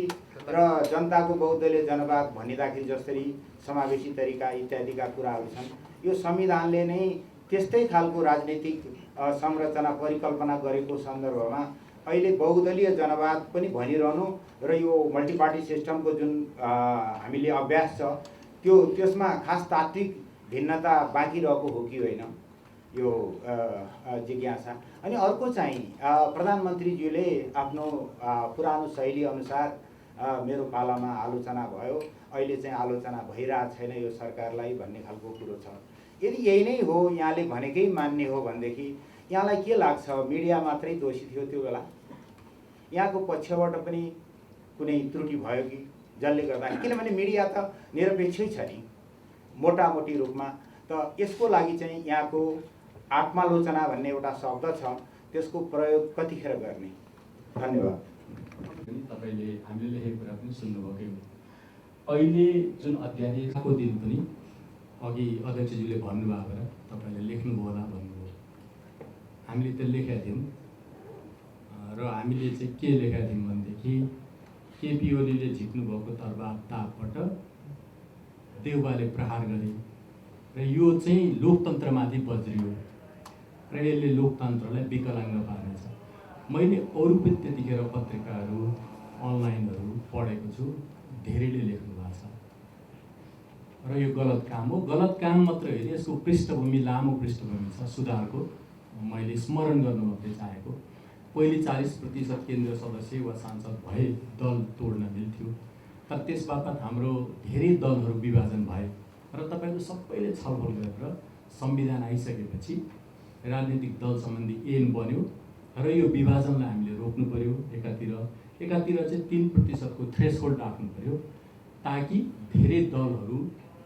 र जनताको बहुदलीय जनवाद भनिँदाखेरि जसरी समावेशी तरिका इत्यादिका कुराहरू छन्, यो संविधानले नै त्यस्तै खालको राजनीतिक संरचना परिकल्पना गरेको सन्दर्भमा अहिले बहुदलीय जनवाद पनि भनिरहनु र यो मल्टिपार्टी सिस्टमको जुन हामीले अभ्यास छ त्यसमा खास तात्विक भिन्नता बाँकी रहेको हो कि होइन, यो जिज्ञासा। अनि अर्को चाहिँ प्रधानमन्त्रीज्यूले आफ्नो पुरानो शैली अनुसार मेरो पालामा आलोचना भयो, अहिले चाहिँ आलोचना भइरहेको छैन यो सरकारलाई भन्ने खालको कुरो छ। यदि यही नै हो, यहाँले भनेकै मान्ने हो भनेदेखि यहाँलाई के लाग्छ मिडिया मात्रै दोषी थियो त्यो बेला? यहाँको पक्षबाट पनि कुनै त्रुटि भयो कि जसले गर्दा? किनभने मिडिया त निरपेक्षै छ नि मोटामोटी रूपमा। त यसको लागि चाहिँ यहाँको आत्मालोचना भन्ने एउटा शब्द छ, त्यसको प्रयोग कतिखेर गर्ने? धन्यवाद। तपाईले हामीले लेखेको कुरा पनि सुन्नुभएकै हो। अहिले जुन अध्यादेशको दिन पनि अघि अध्यक्षज्यूले भन्नुभएको र तपाईँले लेख्नुभयो होला भन्नुभयो, हामीले त लेखेका थियौँ र हामीले चाहिँ के लेखेका थियौँ भनेदेखि केपी ओलीले जित्नुभएको तर्फबाट देउबाले प्रहार गरे र यो चाहिँ लोकतन्त्रमाथि बज्रियो र यसले लोकतन्त्रलाई विकलाङ्ग पार्नेछ मैले अरू पनि त्यतिखेर पत्रिकाहरू अनलाइनहरू पढेको छु, धेरैले लेख्नु भएको छ र यो गलत काम हो। गलत काम मात्र होइन, यसको पृष्ठभूमि, लामो पृष्ठभूमि छ सुधारको। मैले स्मरण गर्नु मात्रै चाहेको, पहिले 40% केन्द्रीय सदस्य वा सांसद भए दल तोड्न मिल्थ्यो, तर त्यसबापत हाम्रो धेरै दलहरू विभाजन भए र तपाईँको सबैले छलफल गरेर संविधान आइसकेपछि राजनीतिक दल सम्बन्धी ऐन बन्यो र यो विभाजनलाई हामीले रोक्नु पर्यो। एकातिर चाहिँ 3% थ्रेसहोल्ड राख्नु पर्यो ताकि धेरै दलहरू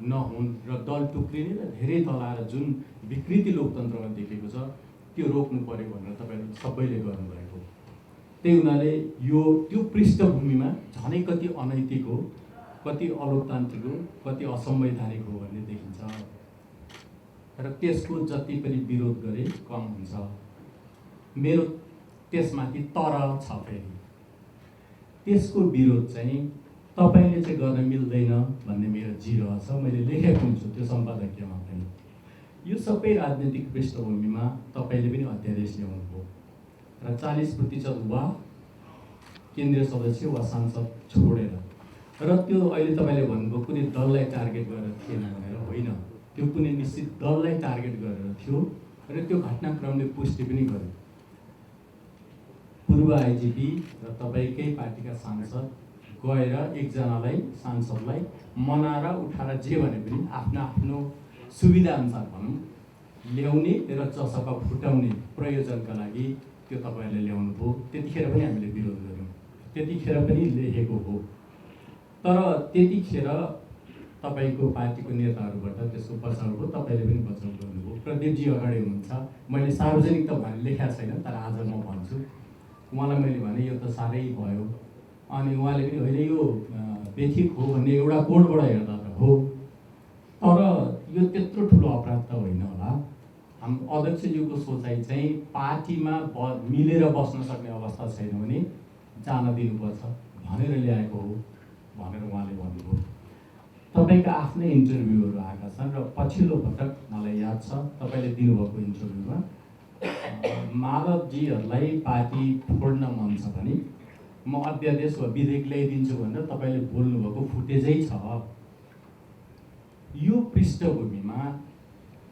नहुन् र दल टुक्रिने र धेरै दल आएर जुन विकृति लोकतन्त्रमा देखेको छ त्यो रोक्नु पर्यो भनेर तपाईँहरू सबैले गर्नुभएको। त्यही हुनाले त्यो पृष्ठभूमिमा झनै कति अनैतिक हो, कति अलोकतान्त्रिक हो, कति असंवैधानिक हो भन्ने देखिन्छ र त्यसको जति पनि विरोध गरे कम हुन्छ। मेरो त्यसमाथि तर छ, फेरि त्यसको विरोध चाहिँ तपाईँले चाहिँ गर्न मिल्दैन भन्ने मेरो जिरो छ। मैले लेखेको हुन्छु त्यो सम्पादकीयमा पनि। यो सबै राजनीतिक पृष्ठभूमिमा तपाईँले पनि अध्यादेश ल्याउनुभयो र 40% वा केन्द्रीय सदस्य वा सांसद छोडेर, र त्यो अहिले तपाईँले भन्नुभयो कुनै दललाई टार्गेट गरेर थिएन भनेर। होइन, त्यो कुनै निश्चित दललाई टार्गेट गरेर थियो र त्यो घटनाक्रमले पुष्टि पनि गर्यो। पूर्व आइजिपी र तपाईँकै पार्टीका सांसद गएर एकजनालाई सांसदलाई मनाएर उठाएर जे भने पनि आफ्नो सुविधाअनुसार भनौँ ल्याउने र चसपा फुटाउने प्रयोजनका लागि त्यो तपाईँहरूले ल्याउनु भयो। त्यतिखेर पनि हामीले विरोध गऱ्यौँ, त्यतिखेर पनि लेखेको हो। तर त्यतिखेर तपाईँको पार्टीको नेताहरूबाट त्यसको बचाउ भयो, तपाईँले पनि बचाउ गर्नुभयो। प्रदीपजी अगाडि हुनुहुन्छ, मैले सार्वजनिक त भने लेखेको छैन, तर आज म भन्छु। उहाँलाई मैले भने यो त साह्रै भयो, अनि उहाँले पनि होइन यो बेथिक हो भन्ने एउटा कोडबाट हेर्दा त हो, तर यो त्यत्रो ठुलो अपराध त होइन होला। हाम्रो अध्यक्षज्यूको सोचाइ चाहिँ पार्टीमा मिलेर बस्न सक्ने अवस्था छैन भने जान दिनुपर्छ भनेर ल्याएको हो भनेर उहाँले भन्नुभयो। तपाईँका आफ्नै इन्टरभ्यूहरू आएका छन् र पछिल्लो पटक मलाई याद छ तपाईँले दिनुभएको इन्टरभ्यूमा माधवजीहरूलाई पार्टी फोड्न मन छ भने म अध्यादेश वा विधेयक ल्याइदिन्छु भनेर तपाईँले बोल्नुभएको फुटेजै छ। यो पृष्ठभूमिमा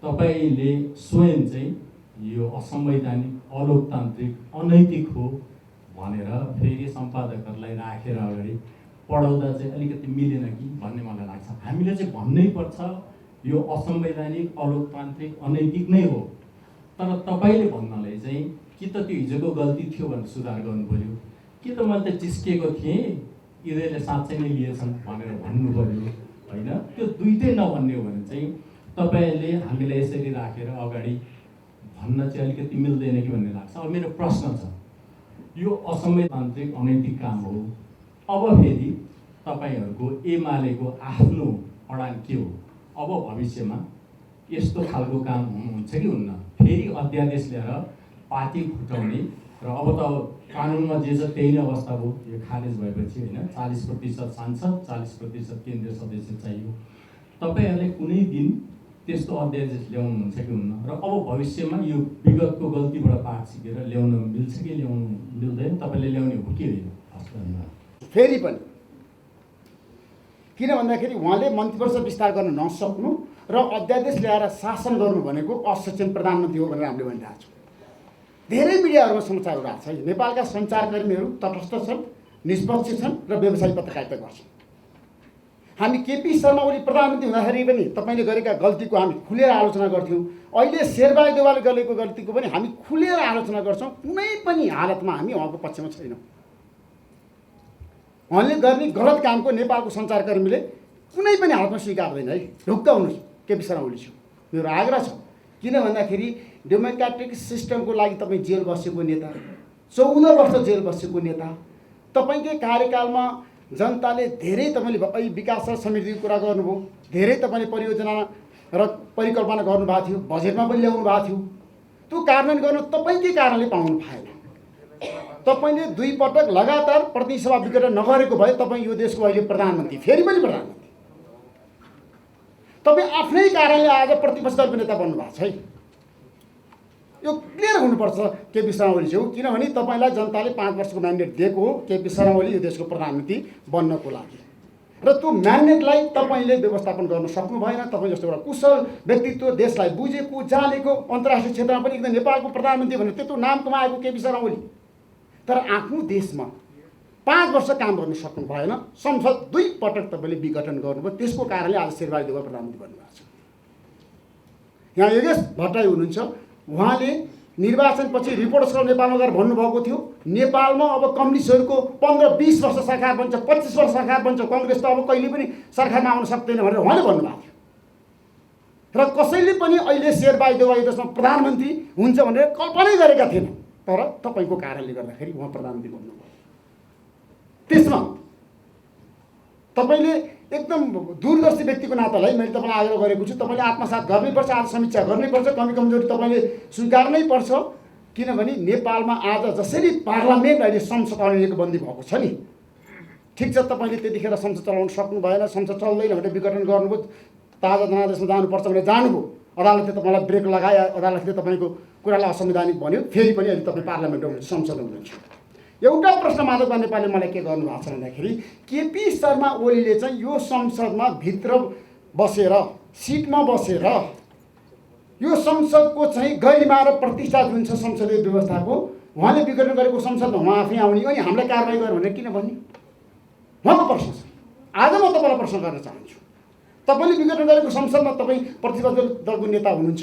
तपाईँले स्वयं चाहिँ यो असंवैधानिक, अलोकतान्त्रिक, अनैतिक हो भनेर फेरि सम्पादकहरूलाई राखेर अगाडि पढाउँदा चाहिँ अलिकति मिलेन कि भन्ने मलाई लाग्छ। हामीले चाहिँ भन्नै पर्छ यो असंवैधानिक, अलोकतान्त्रिक, अनैतिक नै हो, तर तपाईँले भन्नलाई चाहिँ कि त त्यो हिजोको गल्ती थियो भनेर सुधार गर्नु पर्यो, कि त मैले त जिस्किएको थिएँ यिनीहरूले साँच्चै नै लिएछन् भनेर भन्नु पर्यो। होइन, त्यो दुइटै नभन्ने हो भने चाहिँ तपाईँले हामीलाई यसरी राखेर अगाडि भन्न चाहिँ अलिकति मिल्दैन कि भन्ने लाग्छ। अब मेरो प्रश्न छ, यो असंवैधानिक, अनैतिक काम हो, अब फेरि तपाईँहरूको एमालेको आफ्नो अडान के हो? अब भविष्यमा यस्तो खालको काम हुन्छ कि हुन्न? फेरि अध्यादेश ल्याएर पार्टी फुटाउने र अब त कानुनमा जे छ त्यही नै अवस्था हो। यो खारेज भएपछि होइन 40% सांसद, 40% केन्द्रीय सदस्य चाहियो। तपाईँहरूले कुनै दिन त्यस्तो अध्यादेश ल्याउनुहुन्छ कि हुन्न? र अब भविष्यमा यो विगतको गल्तीबाट पाठ सिकेर ल्याउन मिल्छ कि ल्याउनु मिल्दैन? तपाईँले ल्याउने हो कि होइन? फेरि पनि किन भन्दाखेरि उहाँले मन्त्रीपरिषद विस्तार गर्न नसक्नु र अध्यादेश ल्याएर शासन गर्नु भनेको असचेतन प्रधानमन्त्री हो भनेर हामीले भनिरहेको छौँ। धेरै मिडियाहरूमा समाचारहरू आएको छ। नेपालका सञ्चारकर्मीहरू तटस्थ छन्, निष्पक्ष छन् र व्यवसायिक पत्रकारिता गर्छन्। हामी केपी शर्मा ओली प्रधानमन्त्री हुँदाखेरि पनि तपाईँले गरेका गल्तीको हामी खुलेर आलोचना गर्थ्यौँ। अहिले शेरबहादुर देउवाले गरेको गल्तीको पनि हामी खुलेर आलोचना गर्छौँ। कुनै पनि हालतमा हामी उहाँको पक्षमा छैनौँ। उहाँले गर्ने गलत कामको नेपालको सञ्चारकर्मीले कुनै पनि हालतमा स्वीकार्दैन है। ढुक्क हुनुहोस्, केपी शर्मा ओली छु। मेरो आग्रह छ, किन भन्दाखेरि डेमोक्रेटिक सिस्टमको लागि तपाईँ जेल बसेको नेता, 14 वर्ष जेल बसेको नेता, तपाईँकै कार्यकालमा जनताले धेरै तपाईँले विकास र समृद्धिको कुरा गर्नुभयो, धेरै तपाईँले परियोजना र परिकल्पना गर्नुभएको थियो, बजेटमा पनि ल्याउनु भएको थियो। त्यो कार्यान्वयन गर्न तपाईँकै कारणले पाउनु भएन। तपाईँले 2 पटक लगातार प्रतिनिधि सभा विघटन नगरेको भए तपाईँ यो देशको अहिले प्रधानमन्त्री, फेरि पनि प्रधानमन्त्री। तपाईँ आफ्नै कारणले आज प्रतिपक्ष दलको नेता बन्नु भएको छ है। यो क्लियर हुनुपर्छ केपी शर्मा ओलीज्यू, किनभने तपाईँलाई जनताले 5 वर्षको म्यान्डेट दिएको हो केपी शर्मा ओली यो देशको प्रधानमन्त्री बन्नको लागि, र त्यो म्यान्डेटलाई तपाईँले व्यवस्थापन गर्न सक्नु भएन। तपाईँ जस्तो एउटा कुशल व्यक्तित्व, देशलाई बुझेको जानेको, अन्तर्राष्ट्रिय क्षेत्रमा पनि एकदम नेपालको प्रधानमन्त्री भनेर त्यत्रो नाम कमाएको केपी शर्मा ओली, तर आफ्नो देशमा 5 वर्ष काम गर्न सक्नु भएन। संसद 2 पटक तपाईँले विघटन गर्नुभयो, त्यसको कारणले आज शेरबहादुर देउवा प्रधानमन्त्री बन्नुभएको छ। यहाँ योगेश भट्टराई हुनुहुन्छ, उहाँले निर्वाचनपछि रिपोर्टर्स क्लब नेपालमा गएर भन्नुभएको थियो नेपालमा अब कम्युनिस्टहरूको 15-20 वर्ष सरकार बन्छ, 25 वर्ष सरकार बन्छ, कङ्ग्रेस त अब कहिले पनि सरकारमा आउन सक्दैन भनेर उहाँले भन्नुभएको थियो। र कसैले पनि अहिले शेरबहादुर देउवा यो देशमा प्रधानमन्त्री हुन्छ भनेर कल्पनै गरेका थिएन, तर तपाईँको कारणले गर्दाखेरि उहाँ प्रधानमन्त्री बन्नुभयो। त्यसमा तपाईँले एकदम दूरदर्शी व्यक्तिको नातालाई मैले तपाईँलाई आग्रह गरेको छु, तपाईँले आत्मसात गर्नैपर्छ, आज समीक्षा गर्नैपर्छ, कमी कमजोरी तपाईँले स्वीकार्नै पर्छ। किनभने नेपालमा आज जसरी पार्लियामेन्ट अहिले संसद आउने बन्दी भएको छ नि, ठिक छ तपाईँले त्यतिखेर संसद चलाउन सक्नु भएन, संसद चल्दैन भनेर विघटन गर्नुभयो, ताजा जनादेशमा जानुपर्छ भनेर जानुभयो, अदालतले तपाईँलाई ब्रेक लगायो, अदालतले तपाईँको कुरालाई असंवैधानिक भन्यो, फेरि पनि अहिले तपाईँ पार्लियामेन्टमा हुनुहुन्छ, संसदमा हुनुहुन्छ। एउटा प्रश्न माधव नेपालले मलाई के गर्नुभएको छ भन्दाखेरि केपी शर्मा ओलीले चाहिँ यो संसदमा भित्र बसेर सिटमा बसेर यो संसदको चाहिँ गरिमा र प्रतिष्ठा जुन छ संसदीय व्यवस्थाको उहाँले विघटन गरेको संसदमा उहाँ आफै आउने अनि हामीलाई कारबाही गर्यो भनेर किन भन्ने उहाँको प्रश्न छ। आज म तपाईँलाई प्रश्न गर्न चाहन्छु, तपाईँले विघटन गरेको संसदमा तपाईँ प्रतिपक्ष दलको नेता हुनुहुन्छ,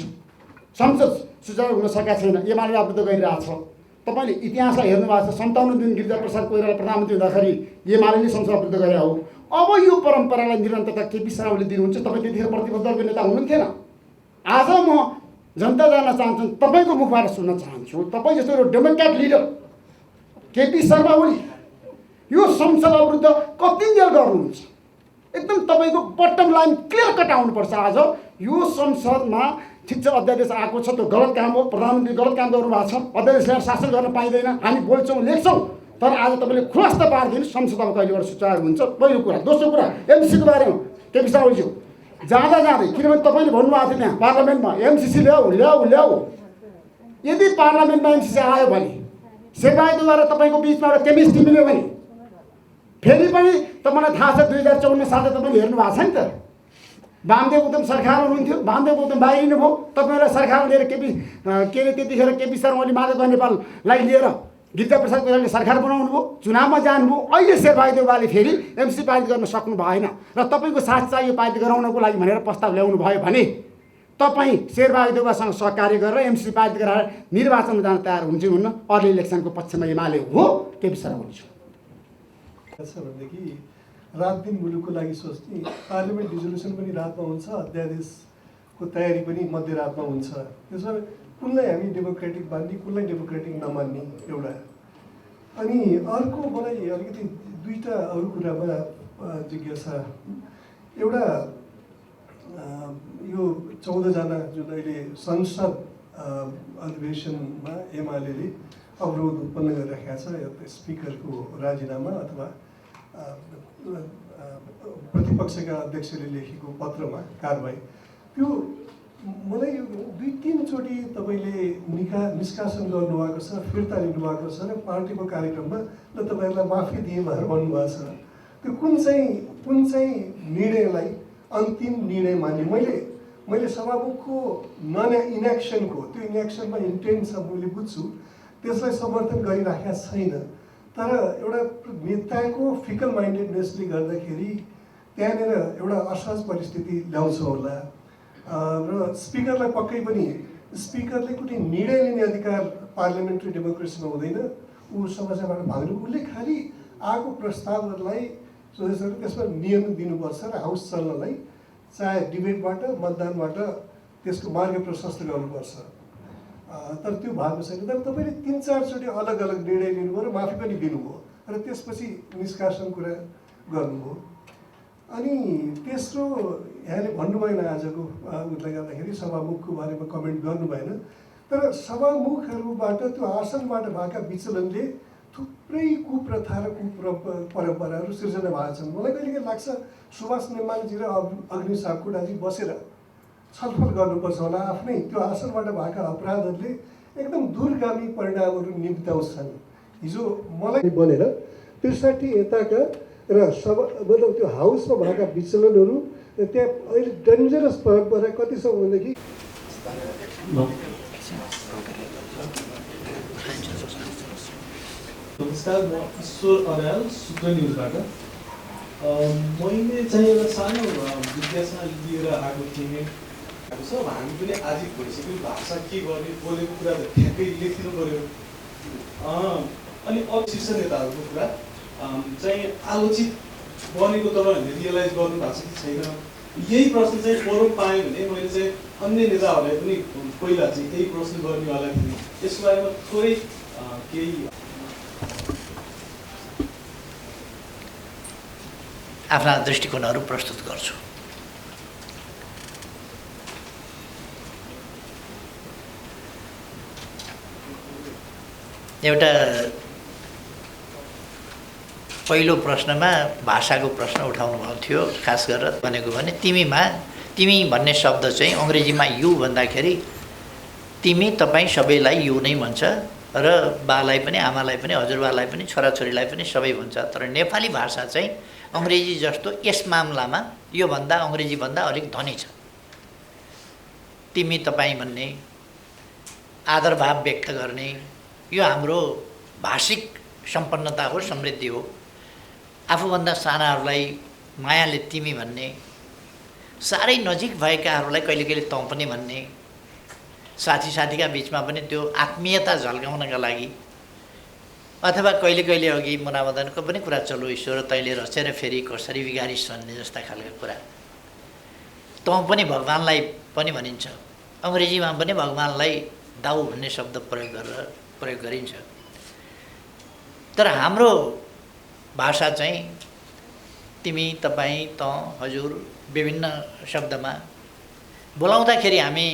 संसद सुचारू हुन सकेका छैन, एमाले आबद्ध गरिरहेको छ। तपाईँले इतिहासलाई हेर्नु भएको छ, 57 दिन गिरिजाप्रसाद कोइराला प्रधानमन्त्री हुँदाखेरि एमाले नै संसद आबद्ध गरे हो। अब यो परम्परालाई निरन्तरता केपी शर्मा ओलीले दिनुहुन्छ, तपाईँ त्यतिखेर प्रतिपक्ष दलको नेता हुनुहुन्थेन। आज म जनता जान्न चाहन्छु, तपाईँको मुखबाट सुन्न चाहन्छु, तपाईँ जस्तो एउटा डेमोक्रेट लिडर केपी शर्मा ओली यो संसद विरुद्ध कतिन्जेल गर्नुहुन्छ, एकदम तपाईँको बटम लाइन क्लियर कट आउनुपर्छ। आज यो संसदमा ठिक छ अध्यादेश आएको छ, त्यो गलत काम हो, प्रधानमन्त्री गलत काम गर्नु भएको छ, अध्यादेश ल्याएर शासन गर्न पाइँदैन, हामी बोल्छौँ लेख्छौँ, तर आज तपाईँले खुलास्त पारिदिनु संसद अब कहिलेबाट सुचारू हुन्छ, पहिलो कुरा। दोस्रो कुरा एमसिसीको बारेमा केपी शर्मा ओलीज्यू जाँदा जाँदै, किनभने तपाईँले भन्नुभएको थियो त्यहाँ पार्लियामेन्टमा एमसिसी ल्याऊ, यदि पार्लियामेन्टमा एमसिसी आयो भने शेरबहादुर देउवा र तपाईँको बिचमा एउटा केमिस्ट्री मिल्यो भने फेरि पनि तपाईँलाई थाहा छ 2054 सालमा तपाईँले हेर्नु भएको छ नि त, वामदेव गौतम सरकारमा हुनुहुन्थ्यो, वामदेव गौतम बाहिरिनु भयो, तपाईँलाई सरकारमा लिएर के अरे त्यतिखेर केपी शर्मा ओली माधव नेपाललाई लिएर गिरिजाप्रसाद कोइरालाले सरकार बनाउनु भयो, चुनावमा जानुभयो। अहिले शेरबहादुर देउवाले फेरि एमसिसी पारित गर्न सक्नु भएन र तपाईँको साथ चाहियो पारित गराउनको लागि भनेर प्रस्ताव ल्याउनु भयो भने तपाईँ शेरबहादुर देउवासँग सहकार्य गरेर एमसिसी पारित गराएर निर्वाचनमा जान तयार हुनुहुन्न। अर्ली इलेक्सनको पक्षमा एमाले हो केपी शर्मा ओली भनेदेखि रात दिन मुलुकको लागि सोच्ने, पार्लियामेन्ट रिजोल्युसन पनि रातमा हुन्छ, अध्यादेशको तयारी पनि मध्यरातमा हुन्छ। त्यसमा कुनलाई हामी डेमोक्रेटिक मान्ने, कुनलाई डेमोक्रेटिक नमान्ने एउटा। अनि अर्को मलाई अलिकति दुईवटा अरू कुरामा जिज्ञासा, एउटा यो 14 जना जुन अहिले संसद अधिवेशनमा एमाले अवरोध उत्पन्न गरिरहेका छ, स्पिकरको राजीनामा अथवा प्रतिपक्षका अध्यक्षले लेखेको पत्रमा कारबाही, त्यो मलाई 2-3 चोटि तपाईँले निष्कासन गर्नुभएको छ, फिर्ता लिनुभएको छ र पार्टीको कार्यक्रममा ल तपाईँहरूलाई माफी दिए भनेर भन्नुभएको छ। त्यो कुन चाहिँ निर्णयलाई अन्तिम निर्णय माने? मैले सभामुखको इनएक्सनको, त्यो इनएक्सनमा इन्टेन्ट छ मैले बुझ्छु, त्यसलाई समर्थन गरिराखेका छैन, तर एउटा नेताको फिकल माइन्डेडनेसले गर्दाखेरि त्यहाँनिर एउटा असहज परिस्थिति ल्याउँछ होला। र स्पिकरलाई पक्कै पनि स्पिकरले कुनै निर्णय लिने अधिकार पार्लियामेन्ट्री डेमोक्रेसीमा हुँदैन, ऊ समस्याबाट भाग्नु, उसले खालि आएको प्रस्तावहरूलाई सोचेर त्यसमा नियम दिनुपर्छ र हाउस चल्नलाई चाहे डिबेटबाट मतदानबाट त्यसको मार्ग प्रशस्त गर्नुपर्छ। तर त्यो भएको छैन। तर तपाईँले 3-4 चोटि अलग अलग निर्णय लिनुभयो र माफी पनि दिनुभयो र त्यसपछि निष्कासन कुरा गर्नुभयो। अनि तेस्रो यहाँले भन्नु भएन आजको उसले गर्दाखेरि सभामुखको बारेमा कमेन्ट गर्नु भएन, तर सभामुखहरूबाट त्यो आसनबाट भएका विचलनले थुप्रै कुप्रथा र परम्पराहरू सिर्जना भएको छन्। मलाई कहिले लाग्छ सुभाष नेमाङजी र अग्नि सापकोटाजी बसेर छलफल गर्नुपर्छ होला, आफ्नै त्यो आसनबाट भएका अपराधहरूले एकदम दूरगामी परिणामहरू निम्ताउँछन्। हिजो मलाई बनेर ६३ यताका र मतलब त्यो हाउसमा भएका विचलनहरू त्यहाँ अहिले डेन्जरस परम्परा कतिसम्म भनेदेखि नमस्कार, म ईश्वर अर्याल सूत्र न्युजबाट। मैले चाहिँ एउटा सानो जिज्ञासा लिएर आएको थिएँ। अब हामी पनि आज भइसक्यो, भाषा के गर्ने, बोलेको कुरा त ठ्याक्कै लेखिनु पऱ्यो। अनि अब शीर्ष नेताहरूको कुरा चाहिँ आलोचित बनेको तपाईँहरूले रियलाइज गर्नु भएको छ कि छैन, यही प्रश्न चाहिँ फोरम पाएँ भने मैले चाहिँ अन्य नेताहरूलाई पनि पहिला चाहिँ यही प्रश्न गर्नेवाला थिएँ। यसको बारेमा थोरै केही आफ्ना दृष्टिकोणहरू प्रस्तुत गर्छु। एउटा पहिलो प्रश्नमा भाषाको प्रश्न उठाउनु भएको थियो। खास गरेर भनेको भने तिमी भन्ने शब्द चाहिँ अङ्ग्रेजीमा यु भन्दाखेरि तिमी तपाईँ सबैलाई यु नै भन्छ र बालाई पनि आमालाई पनि हजुरबालाई पनि छोराछोरीलाई पनि सबै भन्छ। तर नेपाली भाषा चाहिँ अङ्ग्रेजी जस्तो यस मामलामा योभन्दा अङ्ग्रेजीभन्दा अलिक धनी छ। तिमी तपाईँ भन्ने आदरभाव व्यक्त गर्ने यो हाम्रो भाषिक सम्पन्नता हो, समृद्धि हो। आफूभन्दा सानाहरूलाई मायाले तिमी भन्ने, साह्रै नजिक भएकाहरूलाई कहिले कहिले तँ पनि भन्ने, साथीका बिचमा पनि त्यो आत्मीयता झल्काउनका लागि, अथवा कहिले कहिले अघि मुनामदनको पनि कुरा चल्यो, ईश्वर तैँले रचेर फेरि कसरी बिगारिस् भन्ने जस्ता खालका कुरा। तँ पनि भगवान्लाई पनि भनिन्छ। अङ्ग्रेजीमा पनि भगवान्लाई दाउ भन्ने शब्द प्रयोग गरिन्छ। तर हाम्रो भाषा चाहिँ तिमी तपाईँ तँ हजुर विभिन्न शब्दमा बोलाउँदाखेरि हामी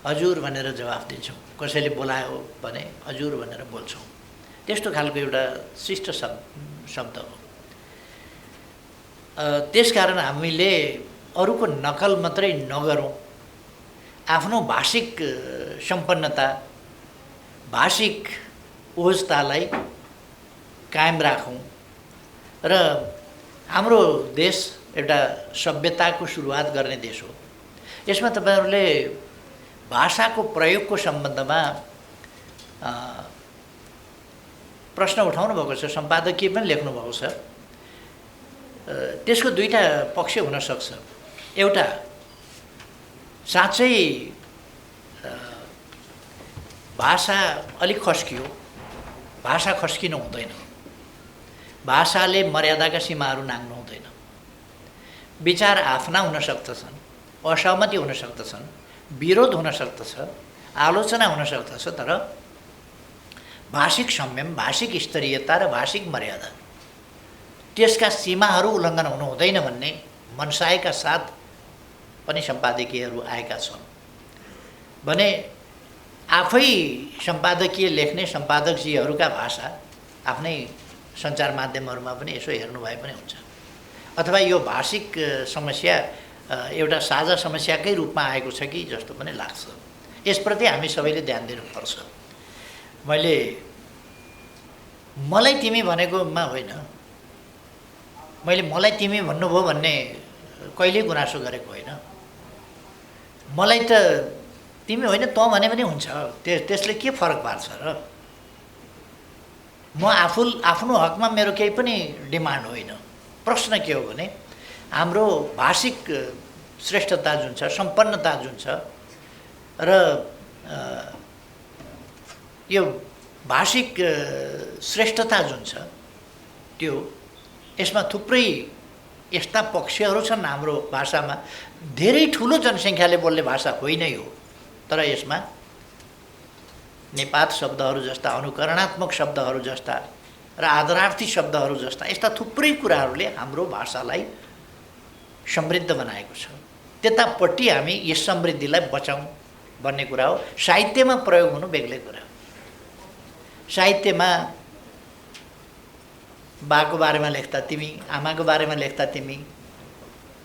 हजुर भनेर जवाफ दिन्छौँ। कसैले बोलायो भने हजुर भनेर बोल्छौँ। त्यस्तो खालको एउटा शिष्ट शब्द हो। त्यसकारण हामीले अरूको नकल मात्रै नगरौँ, आफ्नो भाषिक सम्पन्नता, भाषिक ओजतालाई कायम राखौँ। र हाम्रो देश एउटा सभ्यताको सुरुवात गर्ने देश हो। यसमा तपाईँहरूले भाषाको प्रयोगको सम्बन्धमा प्रश्न उठाउनु भएको छ, सम्पादकीय पनि लेख्नुभएको छ। त्यसको दुईटा पक्ष हुनसक्छ। एउटा साँच्चै भाषा अलिक खस्कियो, भाषा खस्किनु हुँदैन, भाषाले मर्यादाका सीमाहरू नाग्नु हुँदैन। विचार आफ्ना हुन सक्दछन्, असहमति हुन सक्दछन्, विरोध हुन सक्दछ, आलोचना हुन सक्दछ, तर भाषिक संयम, भाषिक स्तरीयता र भाषिक मर्यादा त्यसका सीमाहरू उल्लङ्घन हुनु हुँदैन भन्ने मनसायका साथ पनि सम्पादकीयहरू आएका छन्। भने आफै सम्पादकीय लेख्ने सम्पादकजीहरूका भाषा आफ्नै सञ्चार माध्यमहरूमा पनि यसो हेर्नुभए पनि हुन्छ। अथवा यो भाषिक समस्या एउटा साझा समस्याकै रूपमा आएको छ कि जस्तो पनि लाग्छ। यसप्रति हामी सबैले ध्यान दिनुपर्छ। मलाई तिमी भनेकोमा होइन, मैले मलाई तिमी भन्नुभयो भन्ने कहिल्यै गुनासो गरेको होइन। मलाई त तिमी होइन तँ भने पनि हुन्छ, त्यसले के फरक पार्छ र? म आफ्नो हकमा मेरो केही पनि डिमान्ड होइन। प्रश्न के हो भने हाम्रो भाषिक श्रेष्ठता जुन छ, सम्पन्नता जुन छ र यो भाषिक श्रेष्ठता जुन छ त्यो यसमा थुप्रै यस्ता पक्षहरू छन्। हाम्रो भाषामा धेरै ठुलो जनसङ्ख्याले बोल्ने भाषा होइन यो, तर यसमा नेपात शब्दहरू जस्ता, अनुकरणात्मक शब्दहरू जस्ता र आदरार्थी शब्दहरू जस्ता यस्ता थुप्रै कुराहरूले हाम्रो भाषालाई समृद्ध बनाएको छ। त्यतापट्टि हामी यस समृद्धिलाई बचाउँ भन्ने कुरा हो। साहित्यमा प्रयोग हुनु बेग्लै कुरा हो। साहित्यमा बाको बारेमा लेख्दा तिमी, आमाको बारेमा लेख्दा तिमी,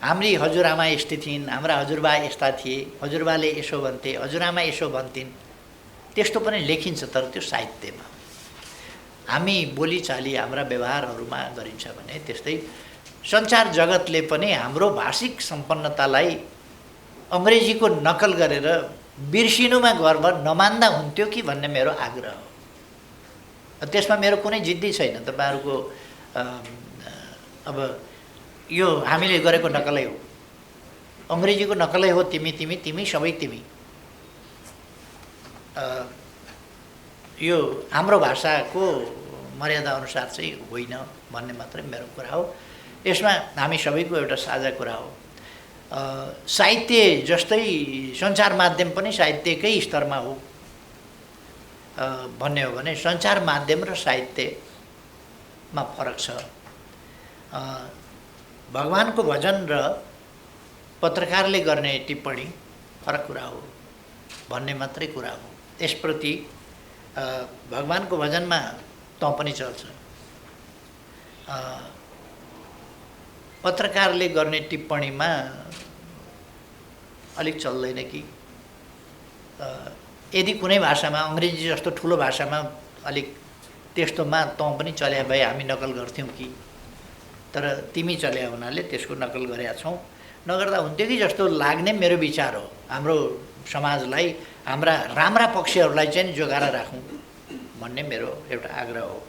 हाम्री हजुरआमा यस्तै थिइन्, हाम्रा हजुरबा यस्ता थिए, हजुरबाले यसो भन्थे, हजुरआमा यसो भन्थिन्, त्यस्तो पनि लेखिन्छ, तर त्यो साहित्यमा। हामी बोलीचाली हाम्रा व्यवहारहरूमा गरिन्छ भने त्यस्तै सञ्चार जगतले पनि हाम्रो भाषिक सम्पन्नतालाई अङ्ग्रेजीको नकल गरेर बिर्सिनुमा गर्व नमान्दा हुन्थ्यो कि भन्ने मेरो आग्रह हो। त्यसमा मेरो कुनै जिद्दी छैन। तपाईँहरूको अब यो हामीले गरेको नकलै हो, अङ्ग्रेजीको नकलै हो। तिमी तिमी तिमी सबै तिमी, यो हाम्रो भाषाको मर्यादा अनुसार चाहिँ होइन भन्ने मात्रै मेरो कुरा हो। यसमा हामी सबैको एउटा साझा कुरा हो। साहित्य जस्तै सञ्चार माध्यम पनि साहित्यकै स्तरमा हो भन्ने हो भने सञ्चार माध्यम र साहित्यमा फरक छ। भगवानको भजन र पत्रकारले गर्ने टिप्पणी फरक कुरा हो भन्ने मात्रै कुरा हो। यसप्रति भगवानको भजनमा तँ पनि चल्छ, पत्रकारले गर्ने टिप्पणीमा अलिक चल्दैन कि। यदि कुनै भाषामा अङ्ग्रेजी जस्तो ठुलो भाषामा अलिक त्यस्तोमा तँ पनि चल्या भए हामी नकल गर्थ्यौँ कि, तर तिमी चल्या हुनाले त्यसको नकल गरेका छौँ। नगर्दा हुन्थ्यो कि जस्तो लाग्ने मेरो विचार हो। हाम्रो समाजलाई हाम्रा राम्रा पक्षहरूलाई चाहिँ जोगाएर राखौँ भन्ने मेरो एउटा आग्रह हो।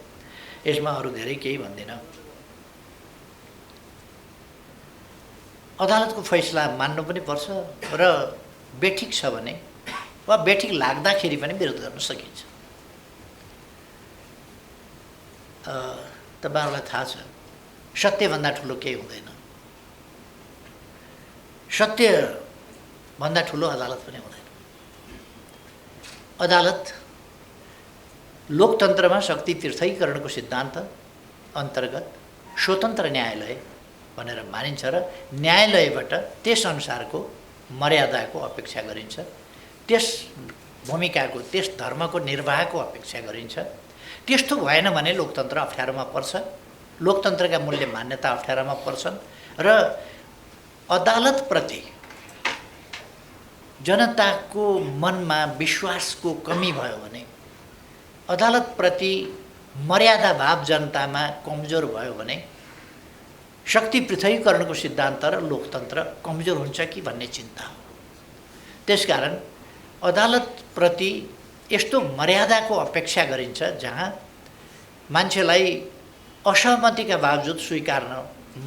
यसमा अरू धेरै केही भन्दिनँ। अदालतको फैसला मान्नु पनि पर्छ र बेठिक छ भने वा बेठिक लाग्दाखेरि पनि विरोध गर्न सकिन्छ। तपाईँहरूलाई थाहा छ, सत्यभन्दा ठुलो केही हुँदैन। सत्यभन्दा ठुलो अदालत पनि हुँदैन। अदालत लोकतन्त्रमा शक्ति तीर्थीकरणको सिद्धान्त अन्तर्गत स्वतन्त्र न्यायालय भनेर मानिन्छ र न्यायालयबाट त्यस अनुसारको मर्यादाको अपेक्षा गरिन्छ, त्यस भूमिकाको त्यस धर्मको निर्वाहको अपेक्षा गरिन्छ। त्यस्तो भएन भने लोकतन्त्र अप्ठ्यारोमा पर्छ, लोकतन्त्रका मूल्य मान्यता अप्ठ्यारोमा पर्छन् र अदालतप्रति जनताको मनमा विश्वासको कमी भयो भने, अदालतप्रति मर्यादा भाव जनतामा कमजोर भयो भने शक्ति पृथकीकरणको सिद्धान्त र लोकतन्त्र कमजोर हुन्छ कि भन्ने चिन्ता हो। त्यसकारण अदालतप्रति यस्तो मर्यादाको अपेक्षा गरिन्छ जहाँ मान्छेलाई असहमतिका बावजुद स्वीकार्न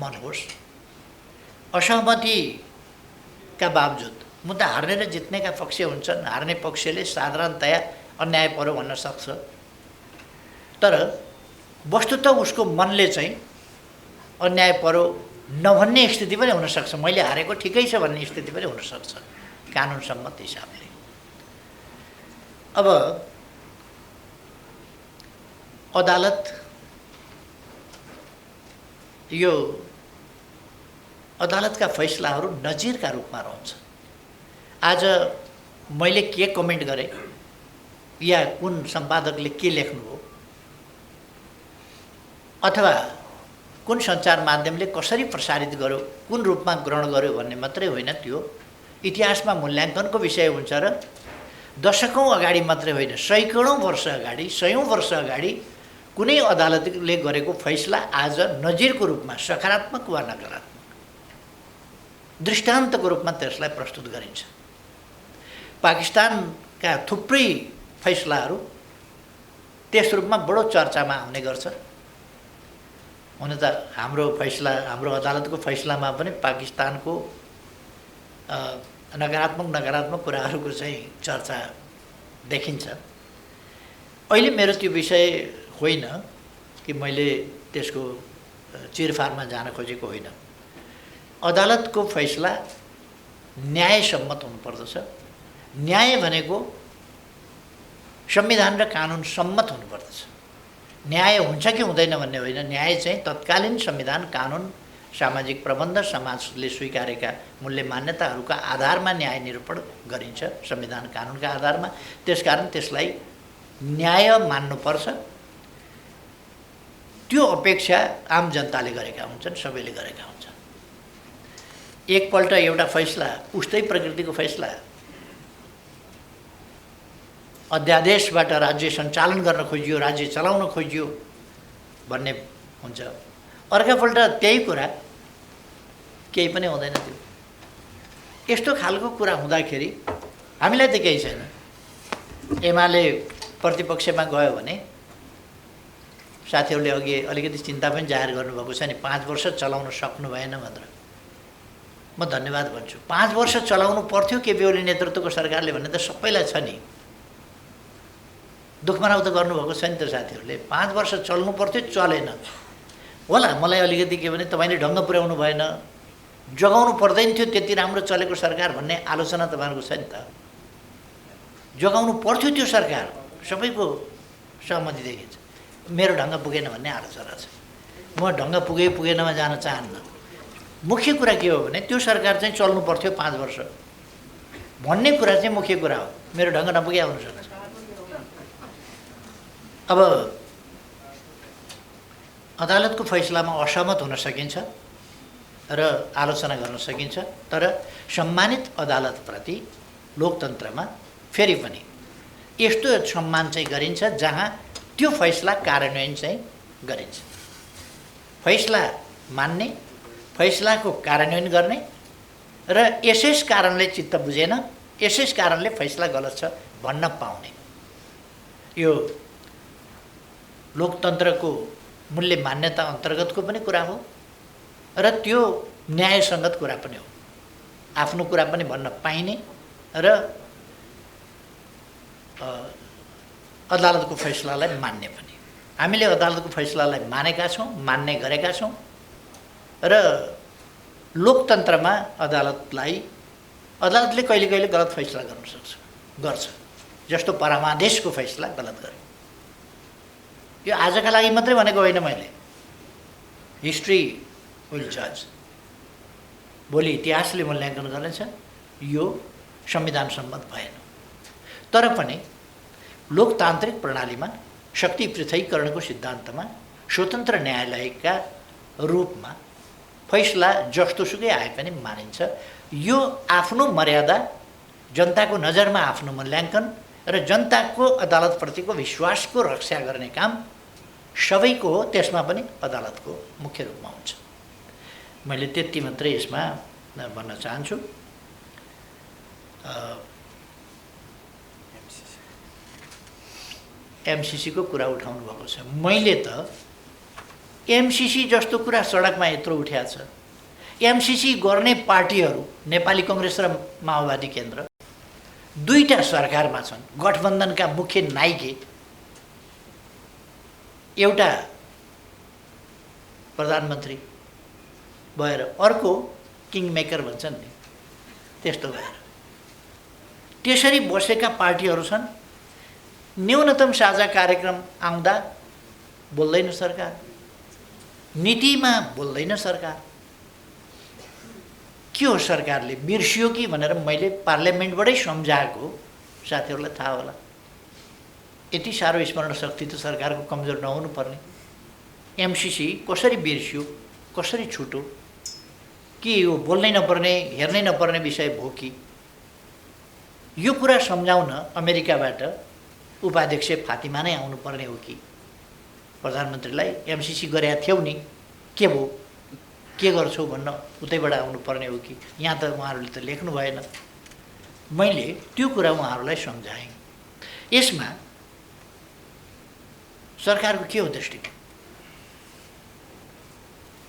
मन होस्। असहमतिका बावजुद मुद्दा हार्ने र जित्नेका पक्ष हुन्छन्। हार्ने पक्षले साधारणतया अन्याय पर्यो भन्न सक्छ, तर वस्तुतः उसको मनले चाहिँ अन्याय पर्यो नभन्ने स्थिति पनि हुनसक्छ। मैले हारेको ठिकै छ भन्ने स्थिति पनि हुनसक्छ कानुन सम्मत हिसाबले। अब अदालत यो अदालतका फैसलाहरू नजिरका रूपमा रहन्छ। आज मैले के कमेन्ट गरेँ या कुन सम्पादकले के लेख्नुभयो अथवा कुन सञ्चार माध्यमले कसरी प्रसारित गर्यो, कुन रूपमा ग्रहण गर्यो भन्ने मात्रै होइन, त्यो इतिहासमा मूल्याङ्कनको विषय हुन्छ र दशकौँ अगाडि मात्रै होइन, सैकडौँ वर्ष अगाडि, सयौँ वर्ष अगाडि कुनै अदालतले गरेको फैसला आज नजिरको रूपमा सकारात्मक वा नकारात्मक दृष्टान्तको रूपमा त्यसलाई प्रस्तुत गरिन्छ। पाकिस्तानका थुप्रै फैसलाहरू त्यस रूपमा बडो चर्चामा आउने गर्छ। हुन त हाम्रो अदालतको फैसलामा पनि पाकिस्तानको नकारात्मक कुराहरूको चाहिँ चर्चा देखिन्छ। अहिले मेरो त्यो विषय होइन कि मैले त्यसको चिरफारमा जान खोजेको होइन। अदालतको फैसला न्यायसम्मत हुनुपर्दछ। न्याय भनेको संविधान र कानुन सम्मत हुनुपर्दछ। न्याय हुन्छ कि हुँदैन भन्ने होइन, न्याय चाहिँ तत्कालीन संविधान, कानुन, सामाजिक प्रबन्ध, समाजले स्वीकारेका मूल्य मान्यताहरूका आधारमा न्याय निरूपण गरिन्छ, संविधान कानुनका आधारमा। त्यसकारण त्यसलाई न्याय मान्नुपर्छ। त्यो अपेक्षा आम जनताले गरेका हुन्छन्, सबैले गरेका हुन्छन्। एकपल्ट एउटा फैसला, उस्तै प्रकृतिको फैसला अध्यादेशबाट राज्य सञ्चालन गर्न खोजियो, राज्य चलाउन खोजियो भन्ने हुन्छ। अर्कापल्ट त्यही कुरा केही पनि हुँदैन थियो। यस्तो खालको कुरा हुँदाखेरि हामीलाई त केही छैन। एमाले प्रतिपक्षमा गयो भने साथीहरूले अघि अलिकति चिन्ता पनि जाहेर गर्नुभएको छ नि, 5 वर्ष चलाउन सक्नु भएन भनेर। म धन्यवाद भन्छु। 5 वर्ष चलाउनु पर्थ्यो केपी ओली नेतृत्वको सरकारले भन्ने त सबैलाई छ नि। दुःखमनाउ त गर्नुभएको छ नि त साथीहरूले। 5 वर्ष चल्नु पर्थ्यो, चलेन होला। मलाई अलिकति के भने तपाईँले ढङ्ग पुर्याउनु भएन, जगाउनु पर्दैन थियो त्यति राम्रो चलेको सरकार भन्ने आलोचना तपाईँहरूको छ नि त। जगाउनु पर्थ्यो त्यो सरकार, सबैको सहमति देखिन्छ। मेरो ढङ्ग पुगेन भन्ने आलोचना छ। म ढङ्ग पुगेनमा जान चाहन्न। मुख्य कुरा के हो भने त्यो सरकार चाहिँ चल्नु पर्थ्यो 5 वर्ष भन्ने कुरा चाहिँ मुख्य कुरा हो। मेरो ढङ्ग नपुगे आउनु सक्छ। अब अदालतको फैसलामा असहमत हुन सकिन्छ र आलोचना गर्न सकिन्छ, तर सम्मानित अदालतप्रति लोकतन्त्रमा फेरि पनि यस्तो सम्मान चाहिँ गरिन्छ जहाँ त्यो फैसला कार्यान्वयन चाहिँ गरिन्छ। फैसला मान्ने, फैसलाको कार्यान्वयन गर्ने र यसै कारणले चित्त बुझेन, यसै कारणले फैसला गलत छ भन्न पाउने, यो लोकतन्त्रको मूल्य मान्यता अन्तर्गतको पनि कुरा हो र त्यो न्यायसङ्गत कुरा पनि हो। आफ्नो कुरा पनि भन्न पाइने र अदालतको फैसलालाई मान्ने पनि। हामीले अदालतको फैसलालाई मानेका छौँ, मान्ने गरेका छौँ र लोकतन्त्रमा अदालतले कहिले कहिले गलत फैसला गर्छ। जस्तो परमादेशको फैसला गलत गर्यो। यो आजका लागि मात्रै भनेको होइन मैले। हिस्ट्री विल जज। भोलि इतिहासले मूल्याङ्कन गर्नेछ यो संविधान सम्मत भएन। तर पनि लोकतान्त्रिक प्रणालीमा शक्ति पृथकीकरणको सिद्धान्तमा स्वतन्त्र न्यायालयका रूपमा फैसला जस्तोसुकै आए पनि मानिन्छ। यो आफ्नो मर्यादा, जनताको नजरमा आफ्नो मूल्याङ्कन र जनताको अदालतप्रतिको विश्वासको रक्षा गर्ने काम सबैको हो। त्यसमा पनि अदालतको मुख्य रूपमा हुन्छ। मैले त्यति मात्रै यसमा भन्न चाहन्छु। एमसीसीको कुरा उठाउनु भएको छ। मैले त एमसीसी जस्तो कुरा सडकमा यत्रो उठ्या छ। एमसीसी गर्ने पार्टीहरू नेपाली कङ्ग्रेस र माओवादी केन्द्र दुईटा सरकारमा छन्। गठबन्धनका मुख्य नायिके, एउटा प्रधानमन्त्री भएर अर्को किङ मेकर भन्छन् नि, त्यस्तो भएर त्यसरी बसेका पार्टीहरू छन्। न्यूनतम साझा कार्यक्रम आउँदा बोल्दैन सरकार, नीतिमा बोल्दैन सरकार। के हो सरकारले बिर्सियो कि भनेर मैले पार्लियामेन्टबाटै सम्झाएको साथीहरूलाई थाहा होला। यति साह्रो स्मरण शक्ति त सरकारको कमजोर नहुनु पर्ने। एमसीसी कसरी बिर्सियो, कसरी छुट्यो, कि यो बोल्नै नपर्ने, हेर्नै नपर्ने विषय भयो कि? यो कुरा सम्झाउन अमेरिकाबाट उपाध्यक्ष फातिमा नै आउनुपर्ने हो कि? प्रधानमन्त्रीलाई एमसीसी गरेका थियौ नि, के भयो, के गर्छौ भन्न उतैबाट आउनुपर्ने हो कि? यहाँ त उहाँहरूले त लेख्नु भएन। मैले त्यो कुरा उहाँहरूलाई सम्झाएँ। यसमा सरकारको के हो दृष्टिकोण?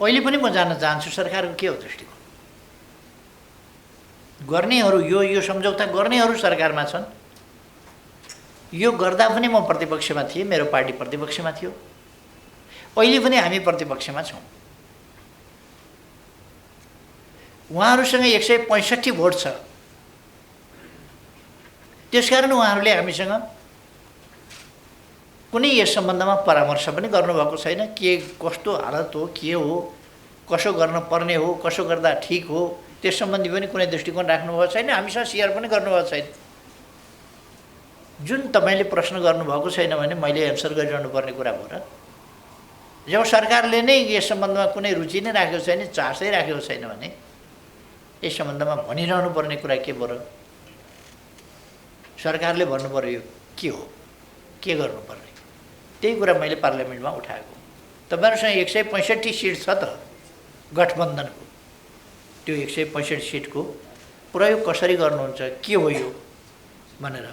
अहिले पनि म जान्न चाहन्छु सरकारको के हो दृष्टिकोण। गर्नेहरू यो सम्झौता गर्नेहरू सरकारमा छन्। यो गर्दा पनि म प्रतिपक्षमा थिएँ, मेरो पार्टी प्रतिपक्षमा थियो। अहिले पनि हामी प्रतिपक्षमा छौँ। उहाँहरूसँग 165 भोट छ। त्यसकारण उहाँहरूले हामीसँग कुनै यस सम्बन्धमा परामर्श पनि गर्नुभएको छैन। के कस्तो हालत हो, के हो, कसो गर्न पर्ने हो, कसो गर्दा ठिक हो, त्यस सम्बन्धी पनि कुनै दृष्टिकोण राख्नुभएको छैन। हामीसँग सेयर पनि गर्नुभएको छैन। जुन तपाईँले प्रश्न गर्नुभएको छैन भने मैले एन्सर गरिरहनु पर्ने कुरा हो र? जब सरकारले नै यस सम्बन्धमा कुनै रुचि नै राखेको छैन, चासै राखेको छैन भने यस सम्बन्धमा भनिरहनु पर्ने कुरा के भयो र? सरकारले भन्नु पर्यो के हो, के गर्नुपर्ने, त्यही कुरा मैले पार्लियामेन्टमा उठाएको। तपाईँहरूसँग 165 सिट छ त गठबन्धनको, त्यो 165 सिटको प्रयोग कसरी गर्नुहुन्छ, के हो यो भनेर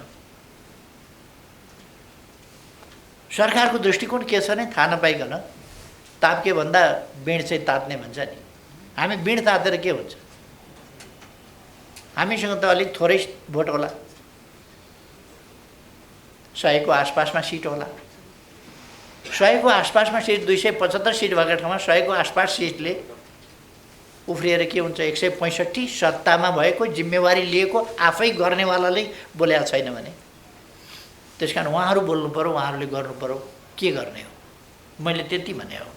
सरकारको दृष्टिकोण के छ नै थाहा नपाइकन ताप्के भन्दा बिँड चाहिँ तात्ने भन्छ नि। हामी बिँड तातेर के हुन्छ, हामीसँग त अलिक थोरै भोट होला, 100 को आसपासमा सिट होला, 100 को आसपासमा सिट, 275 सिट भएको ठाउँमा 100 को आसपास सिटले उफ्रिएर के हुन्छ, 165 सत्तामा भएको जिम्मेवारी लिएको आफै गर्नेवालाले बोलेको छैन भने त्यस कारण उहाँहरू बोल्नु पर्यो, उहाँहरूले गर्नु पर्यो, के गर्ने हो, मैले त्यति भने हो।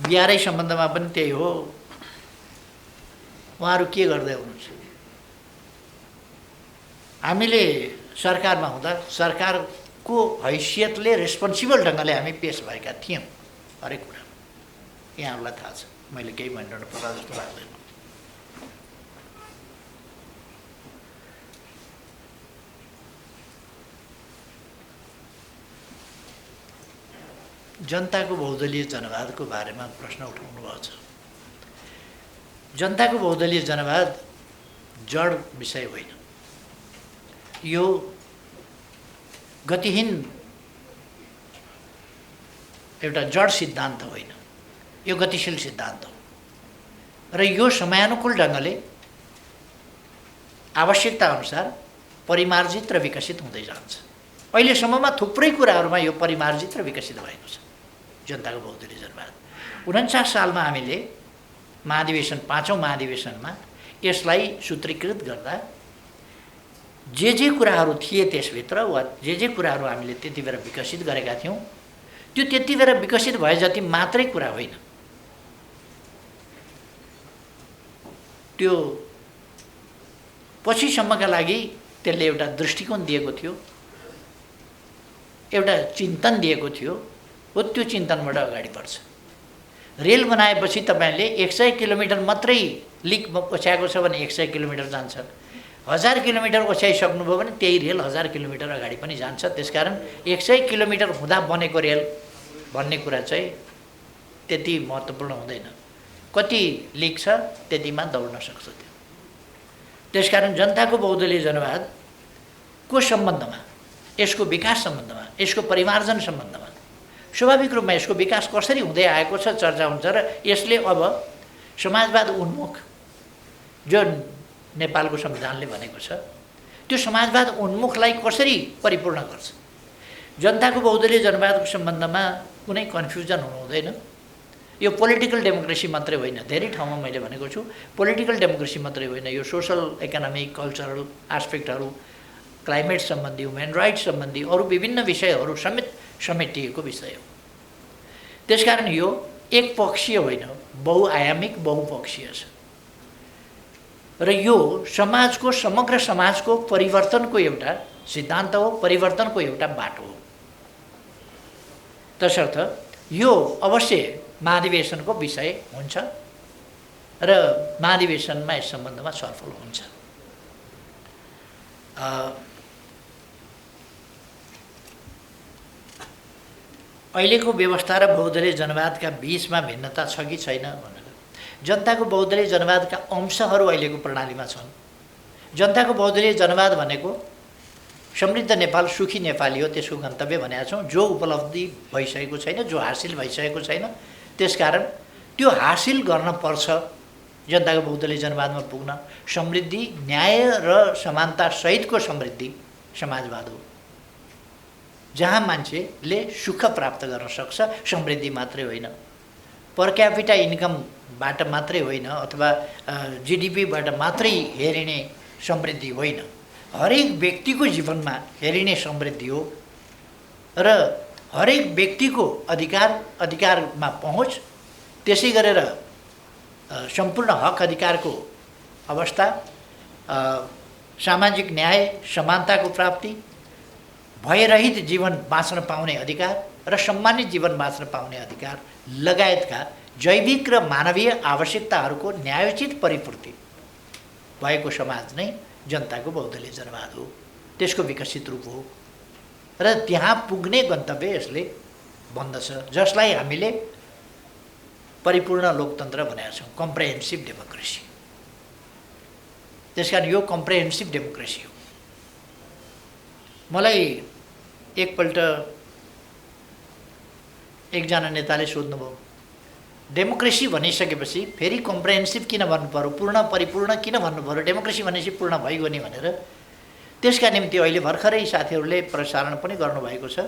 बिहारै सम्बन्धमा पनि त्यही हो, उहाँहरू के गर्दै हुनुहुन्छ। हामीले सरकारमा हुँदा सरकारको हैसियतले रेस्पोन्सिबल ढङ्गले हामी पेस भएका थियौँ हरेक कुरा, यहाँहरूलाई थाहा छ, मैले केही भनिरहनु पर्ला जस्तो लाग्दैन। जनताको बहुदलीय जनवादको बारेमा प्रश्न उठाउनु भएको छ। जनताको बहुदलीय जनवाद जड विषय होइन, यो गतिहीन एउटा जड सिद्धान्त होइन, यो गतिशील सिद्धान्त हो र यो समयानुकूल ढङ्गले आवश्यकता अनुसार परिमार्जित र विकसित हुँदै जान्छ। अहिलेसम्ममा थुप्रै कुराहरूमा यो परिमार्जित र विकसित भएको छ। जनताको बहुदलीय जनवाद 49 सालमा हामीले महाधिवेशन, 5औं महाधिवेशनमा यसलाई सूत्रीकृत गर्दा जे कुराहरू थिए त्यसभित्र वा जे कुराहरू हामीले त्यति बेला विकसित गरेका थियौँ, त्यो त्यति बेला विकसित भए जति मात्रै कुरा होइन, त्यो पछिसम्मका लागि त्यसले एउटा दृष्टिकोण दिएको थियो, एउटा चिन्तन दिएको थियो, हो त्यो चिन्तनबाट अगाडि बढ्छ। रेल बनाएपछि तपाईँले 100 किलोमिटर मात्रै लिक ओछ्याएको छ भने 100 किलोमिटर जान्छ, 1000 किलोमिटर ओछ्याइसक्नुभयो भने त्यही रेल 1000 किलोमिटर अगाडि पनि जान्छ। त्यसकारण 100 किलोमिटर हुँदा बनेको रेल भन्ने कुरा चाहिँ त्यति महत्त्वपूर्ण हुँदैन, कति लिक छ त्यतिमा दौड्न सक्छ त्यो। त्यसकारण जनताको बहुदलीय जनवादको सम्बन्धमा, यसको विकास सम्बन्धमा, यसको परिमार्जन सम्बन्धमा स्वाभाविक रूपमा यसको विकास कसरी हुँदै आएको छ चर्चा हुन्छ र यसले अब समाजवाद उन्मुख जो नेपालको संविधानले भनेको छ त्यो समाजवाद उन्मुखलाई कसरी परिपूर्ण गर्छ। जनताको बहुदलीय जनवादको सम्बन्धमा कुनै कन्फ्युजन हुनु हुँदैन। यो पोलिटिकल डेमोक्रेसी मात्रै होइन, धेरै ठाउँमा मैले भनेको छु, पोलिटिकल डेमोक्रेसी मात्रै होइन, यो सोसल, इकोनोमिक, कल्चरल एस्पेक्टहरू, क्लाइमेट सम्बन्धी, ह्युमन राइट्स सम्बन्धी अरू विभिन्न विषयहरू समेत समेटिएको विषय हो। त्यसकारण यो एकपक्षीय होइन, बहुआयामिक, बहुपक्षीय छ र यो समाजको, समग्र समाजको परिवर्तनको एउटा सिद्धान्त हो, परिवर्तनको एउटा बाटो हो। तसर्थ यो अवश्य महाधिवेशनको विषय हुन्छ र महाधिवेशनमा यस सम्बन्धमा छलफल हुन्छ। अहिलेको व्यवस्था र बहुदलीय जनवादका बीचमा भिन्नता छ कि छैन भनेर, जनताको बहुदलीय जनवादका अंशहरू अहिलेको प्रणालीमा छन्। जनताको बहुदलीय जनवाद भनेको समृद्ध नेपाल, सुखी नेपाली हो, त्यसको गन्तव्य भनेका छौँ, जो उपलब्धि भइसकेको छैन, जो हासिल भइसकेको छैन। त्यसकारण त्यो हासिल गर्न पर्छ जनताको बहुदलीय जनवादमा पुग्न। समृद्धि, न्याय र समानता सहितको समृद्धि समाजवाद हो, जहाँ मान्छेले सुख प्राप्त गर्न सक्छ। समृद्धि मात्रै होइन, पर क्यापिटा इन्कमबाट मात्रै होइन अथवा जिडिपीबाट मात्रै हेरिने समृद्धि होइन, हरेक व्यक्तिको जीवनमा हेरिने समृद्धि हो र हरेक व्यक्तिको अधिकारमा पहुँच, त्यसै गरेर सम्पूर्ण हक अधिकारको अवस्था, सामाजिक न्याय, समानताको प्राप्ति, भयरहित जीवन बाँच्न पाउने अधिकार र सम्मानित जीवन बाँच्न पाउने अधिकार लगायतका जैविक र मानवीय आवश्यकताहरूको न्यायोचित परिपूर्ति भएको समाज नै जनताको बहुदलीय जनवाद हो। त्यसको विकसित रूप हो र त्यहाँ पुग्ने गन्तव्य यसले भन्दछ, जसलाई हामीले परिपूर्ण लोकतन्त्र भनेका छौँ, कम्प्रेहेन्सिभ डेमोक्रेसी। त्यसकारण यो कम्प्रेहेन्सिभ डेमोक्रेसी हो। मलाई एकपल्ट एकजना नेताले सोध्नुभयो, डेमोक्रेसी भनिसकेपछि फेरि कम्प्रेहेन्सिभ किन भन्नु पर्यो, पूर्ण परिपूर्ण किन भन्नु पर्यो, डेमोक्रेसी भनेपछि पूर्ण भइगयो नि भनेर। त्यसका निम्ति अहिले भर्खरै साथीहरूले प्रसारण पनि गर्नुभएको छ।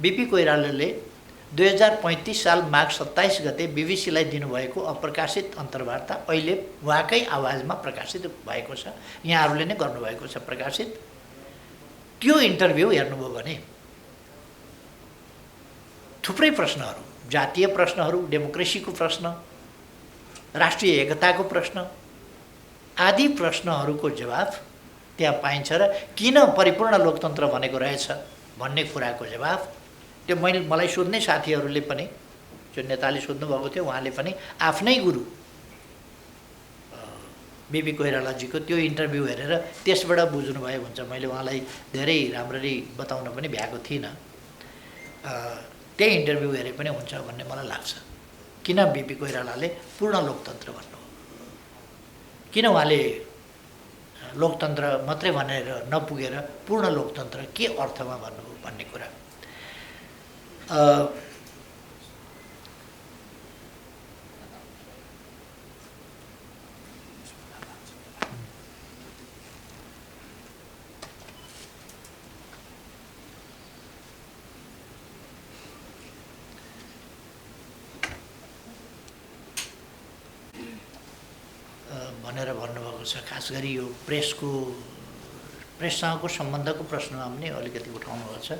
बिपी कोइरालाले 2035 साल माघ 27 गते बिबिसीलाई दिनुभएको अप्रकाशित अन्तर्वार्ता अहिले उहाँकै आवाजमा प्रकाशित भएको छ, यहाँहरूले नै गर्नुभएको छ प्रकाशित। त्यो इन्टरभ्यू हेर्नुभयो भने थुप्रै प्रश्नहरू, जातीय प्रश्नहरू, डेमोक्रेसीको प्रश्न, राष्ट्रिय एकताको प्रश्न आदि प्रश्नहरूको जवाफ त्यहाँ पाइन्छ र किन परिपूर्ण लोकतन्त्र भनेको रहेछ भन्ने कुराको जवाफ त्यो मलाई सोध्ने साथीहरूले पनि, जो नेताले सोध्नुभएको थियो उहाँले पनि आफ्नै गुरु बिपी कोइरालाजीको त्यो इन्टरभ्यू हेरेर त्यसबाट बुझ्नुभयो हुन्छ। मैले उहाँलाई धेरै राम्ररी बताउन पनि भ्याएको थिइनँ, त्यही इन्टरभ्यू हेरे पनि हुन्छ भन्ने मलाई लाग्छ। किन बिपी कोइरालाले पूर्ण लोकतन्त्र भन्नुभयो, किन उहाँले लोकतन्त्र मात्रै भनेर नपुगेर पूर्ण लोकतन्त्र के अर्थमा भन्नुभयो भन्ने कुरा। भनेर भन्नुभएको छ। खास गरी यो प्रेससँगको सम्बन्धको प्रश्नमा पनि अलिकति उठाउनु भएको छ।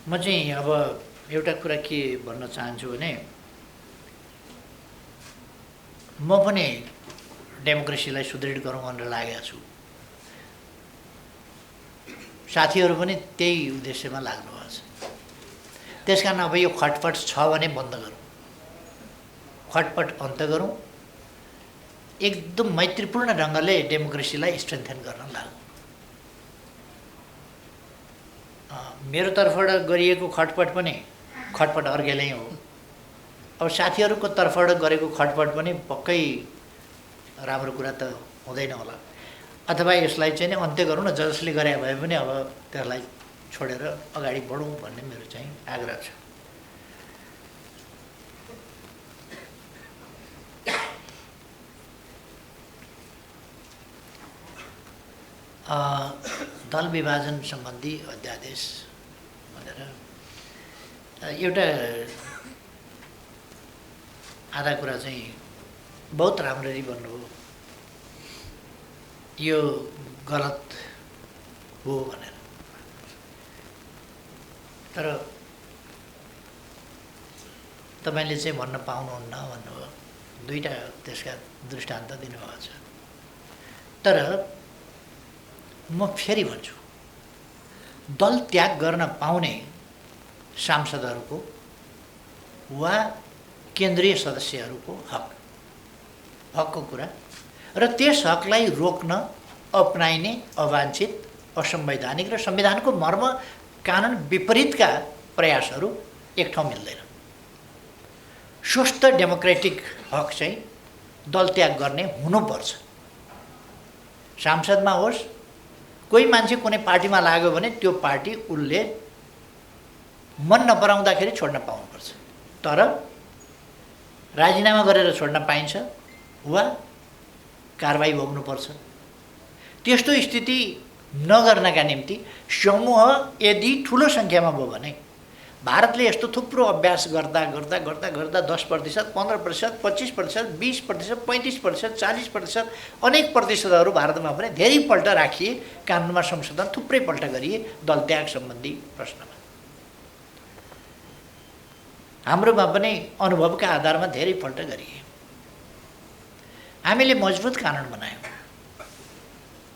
म चाहिँ अब एउटा कुरा के भन्न चाहन्छु भने म पनि डेमोक्रेसीलाई सुदृढ गरौँ भनेर लागेको छु, साथीहरू पनि त्यही उद्देश्यमा लाग्नुभएको छ। त्यसकारण अब यो खटपट छ भने बन्द गरौँ, खटपट अन्त गरौँ, एकदम मैत्रीपूर्ण ढङ्गले डेमोक्रेसीलाई स्ट्रेन्थेन गर्न लागौँ। मेरो तर्फबाट गरिएको खटपट पनि खटपट अर्गेलै हो। अब साथीहरूको तर्फबाट गरेको खटपट पनि पक्कै राम्रो कुरा त हुँदैन होला, अथवा यसलाई चाहिँ नि अन्त्य गरौँ न, जसले गरे भए पनि अब त्यसलाई छोडेर अगाडि बढौँ भन्ने मेरो चाहिँ आग्रह छ। दल विभाजन सम्बन्धी अध्यादेश भनेर एउटा आधा कुरा चाहिँ बहुत राम्ररी भन्नुभयो, यो गलत हो भनेर। तर तपाईँले चाहिँ भन्न पाउनुहुन्न भन्नुभयो, दुईवटा त्यसका दृष्टान्त दिनुभएको छ। तर म फेरि भन्छु, दल त्याग गर्न पाउने सांसदहरूको वा केन्द्रीय सदस्यहरूको हकको कुरा र त्यस हकलाई रोक्न अपनाइने अवाञ्छित, असंवैधानिक र संविधानको मर्म कानुन विपरीतका प्रयासहरू एक ठाउँ मिल्दैन। स्वस्थ डेमोक्रेटिक हक चाहिँ दल त्याग गर्ने हुनुपर्छ। सांसदमा होस्, कोही मान्छे कुनै पार्टीमा लाग्यो भने त्यो पार्टी उसले मन नपराउँदाखेरि छोड्न पाउनुपर्छ, तर राजीनामा गरेर छोड्न पाइन्छ वा कारबाही भोग्नुपर्छ। त्यस्तो स्थिति नगर्नका निम्ति समूह यदि ठुलो सङ्ख्यामा भयो भने भारतले यस्तो थुप्रो अभ्यास गर्दा गर्दा गर्दा गर्दा 10%, 15%, 25%, 20%, 35%, 40%, अनेक प्रतिशतहरू भारतमा पनि धेरैपल्ट राखिए, कानुनमा संशोधन थुप्रैपल्ट गरिए दल त्याग सम्बन्धी प्रश्नमा। हाम्रोमा पनि अनुभवका आधारमा धेरैपल्ट गरिए। हामीले मजबुत कानुन बनायौँ,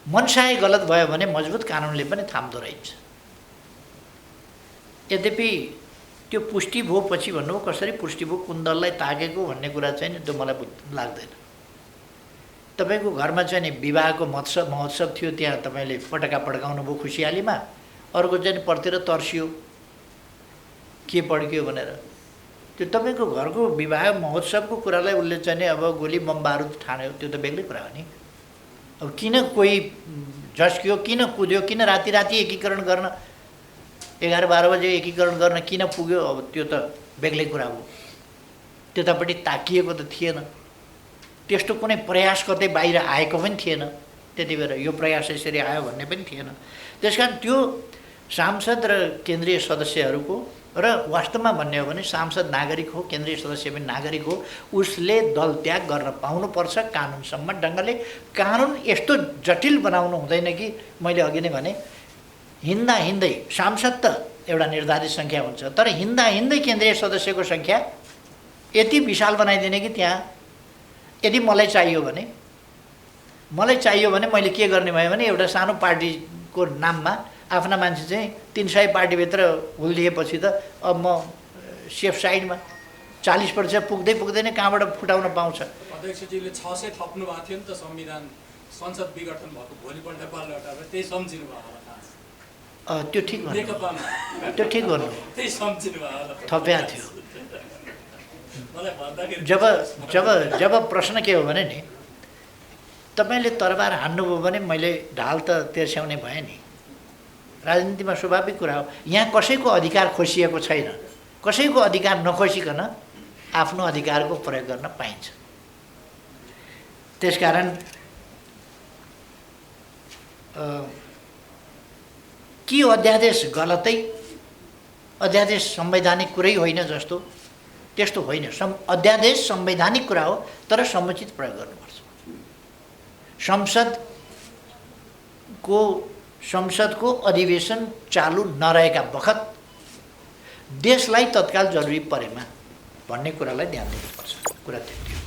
मनसाय गलत भयो भने मजबुत कानुनले पनि थाम्दो रहेछ। यद्यपि त्यो पुष्टि भयो पछि भन्नु कसरी पुष्टि भयो, कुन दललाई ताकेको भन्ने कुरा चाहिँ त्यो मलाई लाग्दैन। तपाईँको घरमा चाहिँ नि विवाहको महोत्सव थियो, त्यहाँ तपाईँले पटका पड्काउनु भयो खुसियालीमा, अर्को चाहिँ पर्तिर तर्सियो के पड्कियो भनेर। त्यो तपाईँको घरको विवाह महोत्सवको कुरालाई उसले चाहिँ नि अब गोली बम बारुद ठान्यो, त्यो त बेग्लै कुरा हो नि। अब किन कोही झस्कियो, किन कुद्यो, किन राति राति एकीकरण गर्न 11-12 बजे एकीकरण गर्न किन पुग्यो, अब त्यो त बेग्लै कुरा हो। त्यतापट्टि ताकिएको त थिएन, त्यस्तो कुनै प्रयास कतै बाहिर आएको पनि थिएन त्यति बेला, यो प्रयास यसरी आयो भन्ने पनि थिएन। त्यसकारण त्यो सांसद र केन्द्रीय सदस्यहरूको, र वास्तवमा भन्ने हो भने सांसद नागरिक हो, केन्द्रीय सदस्य पनि नागरिक हो, उसले दल त्याग गर्न पाउनुपर्छ कानुनसम्म ढङ्गले। कानुन यस्तो जटिल बनाउनु हुँदैन कि मैले अघि नै भने हिँड्दा हिँड्दै सांसद त एउटा निर्धारित सङ्ख्या हुन्छ, तर हिँड्दा हिँड्दै केन्द्रीय सदस्यको सङ्ख्या यति विशाल बनाइदिने कि त्यहाँ यदि मलाई चाहियो भने मैले के गर्ने भयो भने एउटा सानो पार्टीको नाममा आफ्ना मान्छे चाहिँ 300 पार्टीभित्र हुल्दिएपछि त अब म सेफ साइडमा 40% पुग्दैन कहाँबाट फुटाउन पाउँछ। अध्यक्षजीले 600 थप्नु भएको थियो नि त संविधान संसद विघटन भएको भोलिपल्ट पार्लियामेन्टमा, त्यही सम्झिनु भयो होला खास। त्यो ठिक गर्नु त्यही सम्झिनु भयो होला, थप्या थियो। मलाई भन्दाखेरि जब प्रश्न के हो भने नि, तपाईँले तरबार हान्नुभयो भने मैले ढाल त तेर्स्याउने भएँ नि। राजनीतिमा स्वाभाविक कुरा हो, यहाँ कसैको अधिकार खोसिएको छैन, कसैको अधिकार नखोसिकन आफ्नो अधिकारको प्रयोग गर्न पाइन्छ। त्यसकारण कि अध्यादेश गलतै, अध्यादेश संवैधानिक कुरै होइन जस्तो, त्यस्तो होइन। अध्यादेश संवैधानिक कुरा हो, तर समुचित प्रयोग गर्नुपर्छ। संसदको अधिवेशन चालु नरहेका बखत देशलाई तत्काल जरुरी परेमा भन्ने कुरालाई ध्यान दिनुपर्छ। कुरा त्यति हो।